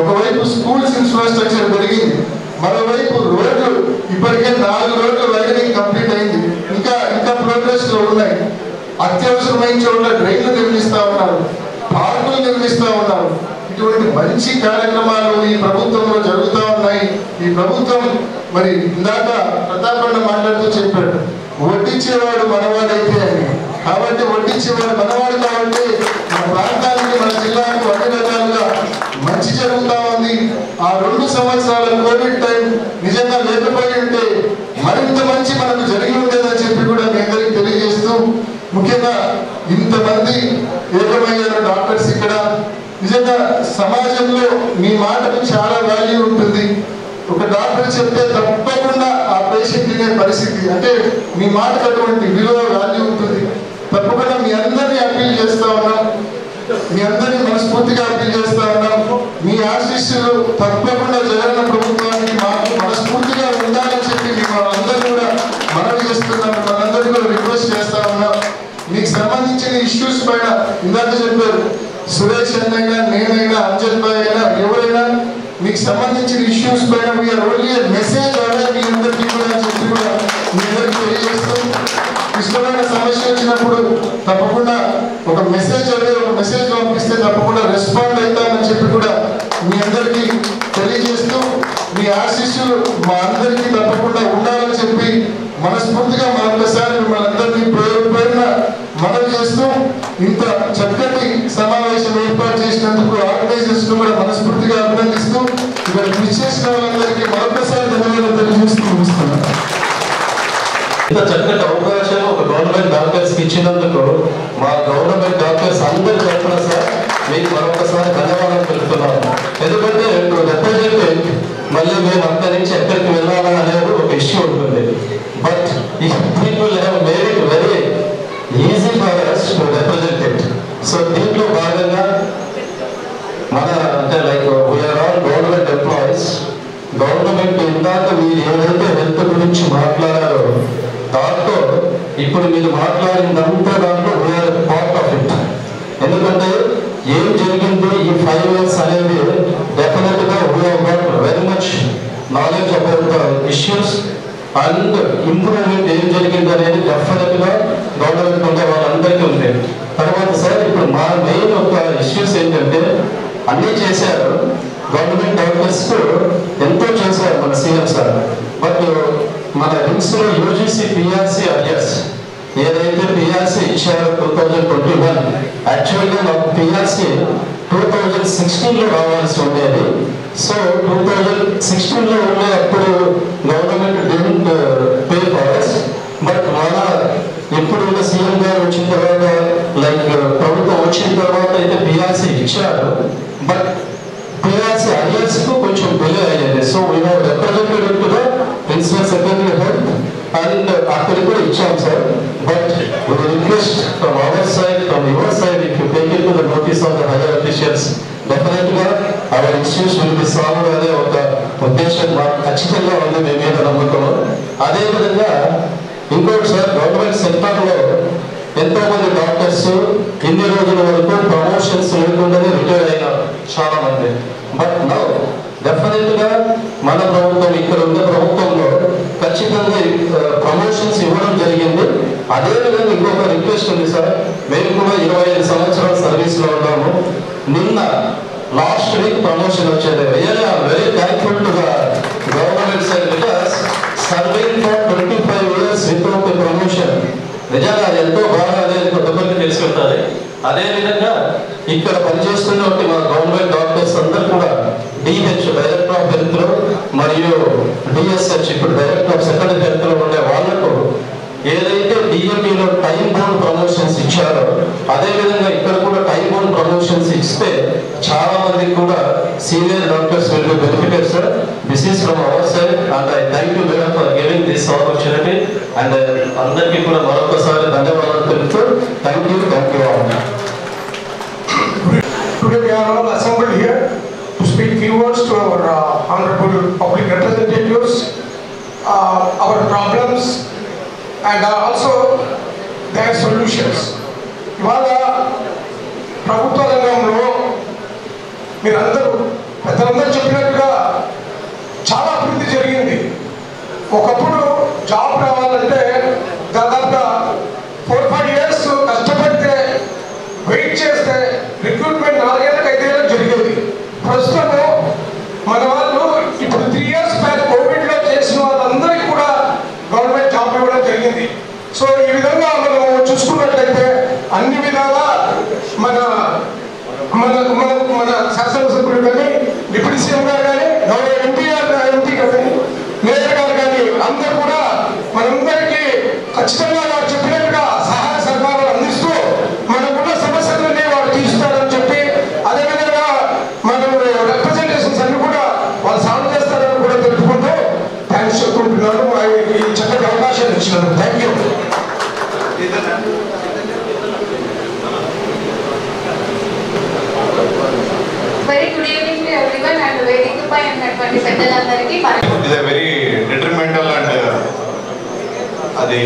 ఒకవైపు స్కూల్స్ ఇన్ఫ్రాస్ట్రక్చర్ పెరిగింది, మరోవైపు రోడ్లు ఇప్పటికే 4 రోడ్లు వైడనింగ్ కంప్లీట్ అయింది. ఇంకా ప్రోగ్రెస్ లో ఉన్నాయి. అత్యవసరమైన చోట్ల డ్రైన్లు నిర్మిస్తా ఉన్నారు, పార్కులు నిర్మిస్తా ఉన్నారు. ఇటువంటి మంచి కార్యక్రమాలు ఈ ప్రభుత్వంలో జరుగుతూ ఉన్నాయి. ఈ ప్రభుత్వం మరి ఇందాక ప్రతాపన్న మాట్లాడుతూ చెప్పాడు, వడ్డించేవాడు మనవాడైతే అని. కాబట్టి వడ్డించేవాడు మనవాడు కాబట్టి మన ప్రాంతానికి, మన జిల్లాకు అన్ని రకాలుగా మంచి జరుగుతూ ఉంది. ఆ 2 సంవత్సరాల కోవిడ్ టైం నిజంగా లేకపోయి ఉంటే మరింత మంచి మనకు జరిగి ఉండేదని చెప్పి కూడా మీ అందరికీ తెలియజేస్తూ, ముఖ్యంగా ఇంతమంది ఏకమయ్యారు డాక్టర్స్ ఇక్కడ. నిజంగా సమాజంలో మీ మాటకు చాలా వాల్యూ ఉంటుంది. ఒక డాక్టర్ చెప్తే తప్పకుండా ఆ పేషెంట్ వినే పరిస్థితి, అంటే మీ మాటకు అటువంటి విలువ వాల్యూ ఉంటుంది. తప్పకుండా మీ అందరినీ అప్పీల్ చేస్తా ఉన్నాం, మీ అందరినీ మనస్ఫూర్తిగా అప్పీల్ చేస్తా ఉన్నాం. మీ ఆశీస్సులు తప్పకుండా జగనన్న ప్రభుత్వానికి మాకు మనస్ఫూర్తిగా ఉండాలని చెప్పి మేము అందరూ కూడా మనవి చేస్తున్నాం. ఇష్యూస్ పైన ఇందాక చెప్పారు సురేష్ అన్నైనా నేనైనా అంజల్ భాయ్ అయినా ఎవరైనా మీకు సంబంధించిన ఇష్యూస్ పైన వీఆర్ ఓన్లీ మెసేజ్ అవ్వాలి మీ అందరికీ కూడా చెప్పి కూడా మీ అందరికీ తెలియజేస్తాం. ఇష్టమైన సమస్య వచ్చినప్పుడు తప్పకుండా ఒక మెసేజ్ అనేది ఒక మెసేజ్ పంపిస్తే తప్పకుండా రెస్పాండ్ అవుతామని చెప్పి కూడా మీ అందరికీ తెలియజేస్తూ మీ ఆశీస్సులు మా అందరికీ తప్పకుండా ఉండాలని చెప్పి మనస్ఫూర్తిగా మరొకసారి మిమ్మల్ని అందరినీ పేరున మనవి చేస్తూ ఇంత చక్కటి సమావేశం ఏర్పాటు చేసినందుకు ఆర్గనైజర్స్ ను కూడా మనస్ఫూర్తిగా అభినందిస్తూ ఇక్కడ కృషి చేసిన వాళ్ళందరికీ మరొకసారి ధన్యవాదాలు తెలియజేస్తూ ముగిస్తున్నాను. ఇంత చక్కటి అవకాశం ఒక గవర్నమెంట్ డాక్టర్స్కి ఇచ్చినందుకు మా గవర్నమెంట్ డాక్టర్స్ అందరి తరఫున సార్ మీకు మరొకసారి ధన్యవాదాలు తెలుపుతున్నాను. ఎందుకంటే రిప్రజెంటేటివ్ మళ్ళీ మేము అక్కడి నుంచి ఎక్కడికి వెళ్ళాలా అనేది ఒక ఇష్యూ ఉంటుంది. బట్ ఈ people have made it very easy for us to represent it. So దీంట్లో భాగంగా మన అంటే like we are all government employees. Government ఇందాక మీరు ఏదైతే హెల్త్ గురించి మాట్లాడారో దాంట్లో ఇప్పుడు మీరు మాట్లాడినంత దాంట్లో వీఆర్ పార్ట్ ఆఫ్ ఇట్. ఎందుకంటే ఏం జరిగింది ఈ 5 years అనేది డెఫినెట్ గా we have got very much knowledge about the issues and improvement ఏం జరిగింది అనేది డెఫినెట్ గా గవర్నమెంట్ ఉండే వాళ్ళందరికీ ఉంది. తర్వాత సార్ ఇప్పుడు మా మెయిన్ ఒక ఇష్యూస్ ఏంటంటే అన్నీ చేశారు గవర్నమెంట్ డాక్టర్స్ ఎంతో చేశారు మన సీఎం సార్. బట్ మన రిమ్స్ లో యూజీసీ పిఆర్సీ అరియర్స్ ఏదైతే పిఆర్సీ ఇచ్చారో 2021 యాక్చువల్గా మాకు పిఆర్సీ 2016లో రావాల్సి ఉండేది. సో 2016లో ఉండే అప్పుడు government didn't pay for us. But మన ఇప్పుడు ఉన్న సీఎం గారు వచ్చిన తర్వాత లైక్ ప్రభుత్వం వచ్చిన తర్వాత అయితే పిఆర్సీ ఇచ్చారు. బట్ పిఆర్సీ అరియర్స్ కు కొంచెం డిలే అయ్యేది. So we have represented to the principal secretary health and అక్కడికి కూడా ఇచ్చాం sir. But with request from our side from your side if you take it to the notice of the higher officials definite గా our issues will be solve అనే ఒక ఉద్దేశం మాకు ఖచ్చితంగా ఉంది. మీ మీద నమ్మకం. అదేవిధంగా ఇంకోటి సార్ గవర్నమెంట్ సెక్టర్ లో ఎంతో మంది డాక్టర్స్ ఇన్ని రోజుల వరకు ప్రమోషన్స్ లేకుండానే రిటైర్ అయినారు చాలా మంది. బట్ నౌ డెఫినెట్ గా మన ప్రభుత్వం ఇక్కడ ఉన్న ప్రభుత్వంలో ఖచ్చితంగా ప్రమోషన్స్ ఇవ్వడం జరిగింది. అదేవిధంగా ఇంకొక రిక్వెస్ట్ ఉంది సార్. మేము కూడా 25 సంవత్సరాల సర్వీస్ లో ఉన్నాము. నిన్న లాస్ట్ వీక్ ప్రమోషన్ వచ్చేది. Really I am very thankful to the government side because serving for 25 years without promotion నిజంగా ఎంతో బాగా అనేది కొంతమంది తెలిసి ఉంటుంది. అదేవిధంగా ఇక్కడ పనిచేస్తున్నటువంటి మా గవర్నమెంట్ డాక్టర్స్ అందరూ కూడా డిహెచ్ డైరెక్టర్ ఆఫ్ హెల్త్ లో మరియు డిఎస్హెచ్ ఇప్పుడు డైరెక్టర్ ఆఫ్ సెకండరీ హెల్త్ లో ఉండే వాళ్లకు ఏదైతే డిఎంఈలో టైం బౌండ్ ప్రమోషన్స్ ఇచ్చారో అదేవిధంగా ఇక్కడ కూడా టైం బౌండ్ ప్రమోషన్స్ ఇస్తే చాలా మందికి కూడా senior doctors will be benefited sir. This is from our side and I thank you madam for giving this opportunity and అందరికీ కూడా మరొకసారి ధన్యవాదాలు తెలుపుతూ thank you all. Today we are all assembled here to speak few words to our honorable public representatives, our problems and also their solutions. ఇవాళ ప్రభుత్వ రంగంలో మీరందరూ పెద్దలందరూ చెప్పినట్టుగా చాలా అభివృద్ధి జరిగింది. ఒకప్పుడు జాబ్ రావాలంటే దాదాపుగా 4-5 years కష్టపడితే వెయిట్ చేస్తే రిక్రూట్మెంట్ 4 ఏళ్ళకి 5 ఏళ్ళకి జరిగేది. ప్రస్తుతం మన వాళ్ళు ఇప్పుడు 3 years బ్యాక్ కోవిడ్ లో చేసిన వాళ్ళందరికీ కూడా గవర్నమెంట్ జాబ్ ఇవ్వడం జరిగింది. సో ఈ విధంగా మనం చూసుకున్నట్లయితే అన్ని విధాలా మన మన మన మన శాసనసభ్యులు కానీ డిప్యూటీ సీఎం గారు కానీ ఎన్టీఆర్ ఎంపీ కానీ మేయర్ గారు కానీ అందరూ కూడా మనందరికీ ఖచ్చితంగా వారు చెప్పినట్టుగా సహాయ సహకారాలు అందిస్తూ మనకున్న సమస్యలన్నీ వారు తీరుస్తారని చెప్పి అదేవిధంగా మనం రిప్రజెంటేషన్స్ అన్ని కూడా వాళ్ళు సాల్వ్ చేస్తారని కూడా తెలుపుకుంటూ థ్యాంక్స్ చెప్పుకుంటున్నాను. ఈ చక్కటి అవకాశాన్ని ఇచ్చినందుకు thank you. Very good evening to everyone and waiting to buy and ఉన్నటువంటి పెద్దలందరికీ ఇది వెరీ డిటర్మెంటల్ అండ్ అది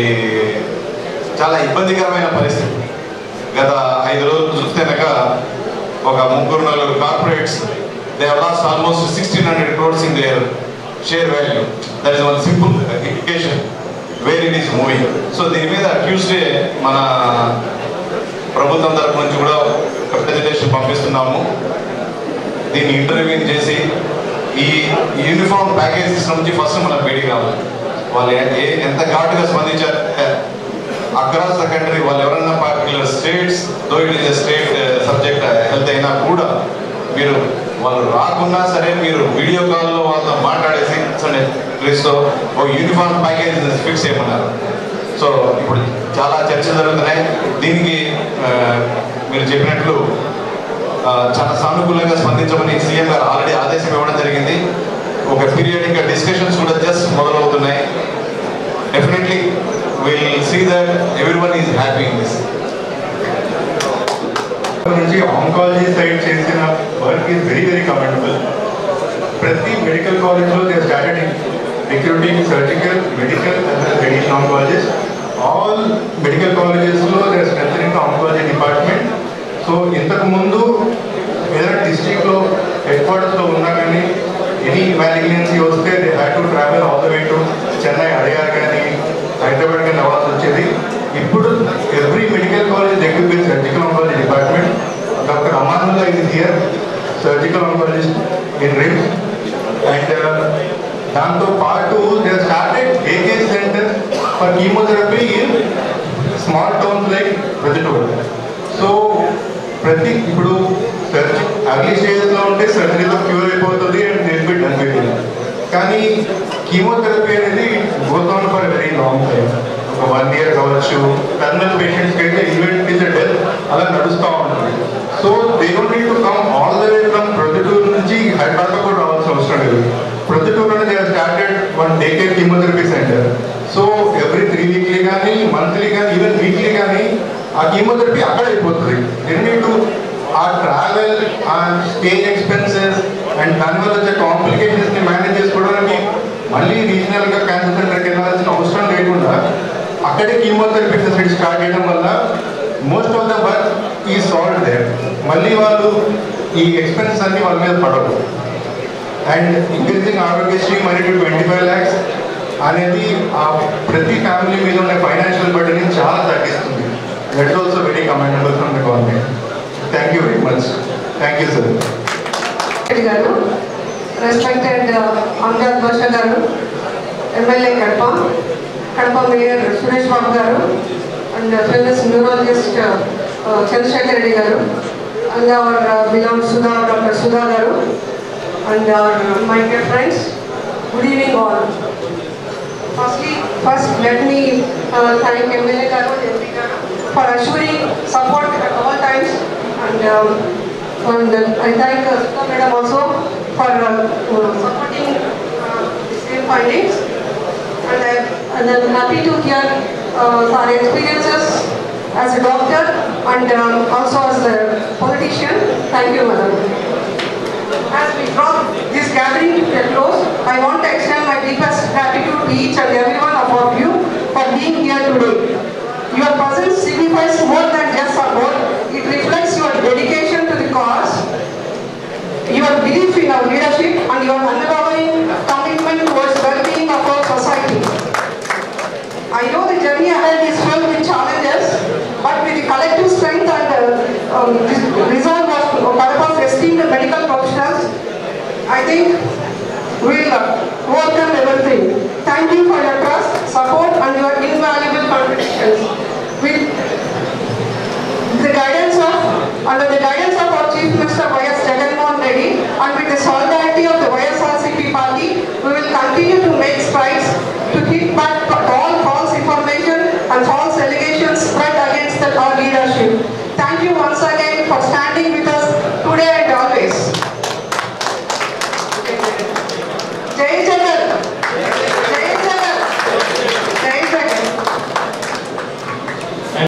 చాలా ఇబ్బందికరమైన పరిస్థితి. గత 5 రోజులు చూస్తే కనుక ఒక 3-4 corporates they have lost almost 1600 crores in their share value. That is one simple indication where it is moving. So దీని మీద ట్యూస్డే మన ప్రభుత్వం తరపు నుంచి కూడా ప్రెజెంటేషన్ పంపిస్తున్నాము. దీన్ని ఇంటర్వ్యూ చేసి ఈ యూనిఫామ్ ప్యాకేజ్ సిస్టమ్ నుంచి ఫస్ట్ మనం బయటికి రావాలి. వాళ్ళు ఎంత ఘాటుగా స్పందించారు అక్రాస్ ద కంట్రీ. వాళ్ళు ఎవరైనా particular states though it is a state subject health అయినా కూడా మీరు వాళ్ళు రాకున్నా సరే మీరు వీడియో కాల్లో వాళ్ళతో మాట్లాడేసి ప్లీజ్తో ఓ యూనిఫామ్ ప్యాకేజ్ ఫిక్స్ చేయమన్నారు. సో ఇప్పుడు చాలా చర్చలు జరుగుతున్నాయి. దీనికి మీరు చెప్పినట్లు చాలా సానుకూలంగా స్పందించమని సీఎం గారు ఆల్రెడీ ఆదేశం ఇవ్వడం జరిగింది. ఒక పీరియడిక్ డిస్కషన్స్ కూడా జస్ట్ మొదలవుతున్నాయి. Definitely will see that everyone is happy in this. నుంచి ఆంకాలజీ సైడ్ చేసిన work is very very commendable. ప్రతి మెడికల్ కాలేజ్లో they started recruiting surgical, medical and radiation oncologist. All medical కాలేజెస్లో they strengthening the oncology department. So ఇంతకు ముందు ఏదైనా డిస్ట్రిక్ట్లో head క్వార్టర్స్లో ఉన్నా కానీ ఎనీ మ్యాలిగ్నెన్సీ వస్తే they had to travel all the way to Chennai, Adyar కానీ హైదరాబాద్ కానీ అవ్వాల్సి వచ్చేది. ఇప్పుడు every medical college equip with surgical oncology department. Doctor Amanullah is here, surgical oncologist in RIMS. And దాంతో పాటు they started AK centre for chemotherapy in small towns like Proddatur. So ప్రతి ఇప్పుడు early స్టేజెస్లో ఉంటే సర్జరీతో క్యూర్ అయిపోతుంది and it'll be done with it. కానీ chemotherapy అనేది goes on for very long time. ఒక 1 year కావచ్చు. టర్మినల్ పేషెంట్స్కి అయితే ఈవెంట్ టిల్ ద డెత్ అలా నడుస్తూ ఉంటుంది. So they don't need to come all the way from Proddatur నుంచి హైదరాబాద్ కూడా రావాల్సిన అవసరం లేదు. ప్రొద్దుటూరులోనే they started one day care chemotherapy centre. So every 3 weekly కానీ, మంత్లీ కానీ, ఈవెన్ వీక్లీ కానీ ఆ కీమోథెరపీ అక్కడ అయిపోతుంది. దే నీడ్ టు ఆ ట్రావెల్, ఆ స్టే ఎక్స్పెన్సెస్ అండ్ దానివల్ల వచ్చే కాంప్లికేషన్స్ని మేనేజ్ చేసుకోవడానికి మళ్ళీ రీజనల్గా క్యాన్సర్ సెంటర్కి వెళ్ళాల్సిన అవసరం లేకుండా అక్కడే కీమోథెరపీ ఫెసిలిటీ స్టార్ట్ చేయడం వల్ల మోస్ట్ ఆఫ్ ద వర్క్ ఈ సాల్వ్ దేర్. మళ్ళీ వాళ్ళు ఈ ఎక్స్పెన్సెస్ అన్ని వాళ్ళ మీద పడవు. And increasing Aarogyasri money to 25 lakhs అనేది ఆ ప్రతి ఫ్యామిలీ మీద ఉన్న ఫైనాన్షియల్ బర్డెన్ని చాలా తగ్గిస్తుంది. That is also very commendable from the government. Thank you very much. Thank you sir. గారు, రెస్పెక్టెడ్ అమృత్ భాష గారు, ఎమ్మెల్యే కడప మేయర్ సురేష్ బాబు గారు, and famous neurologist Chandrasekhar Reddy గారు, and our belong Sudha, doctor Sudha గారు, and my dear friends, good evening all. First let me thank MLA garu, MP garu for assuring support at all times, and I thank Sudha madam also for supporting the same findings, and I'm happy to hear our experiences as a doctor and also as a politician. Thank you, madam. As we draw this gathering to a close, I want to extend my deepest gratitude to each and every one of you for being here today. Your presence signifies more than just support. It reflects your dedication to the cause, your belief in our leadership, and your unwavering commitment towards well-being of our society. I know the journey ahead is filled with challenges, but with the collective strength and resolve of Kadapa's esteemed medical professionals, I think we will overcome everything. Thank you for your trust, support, and your invaluable contributions.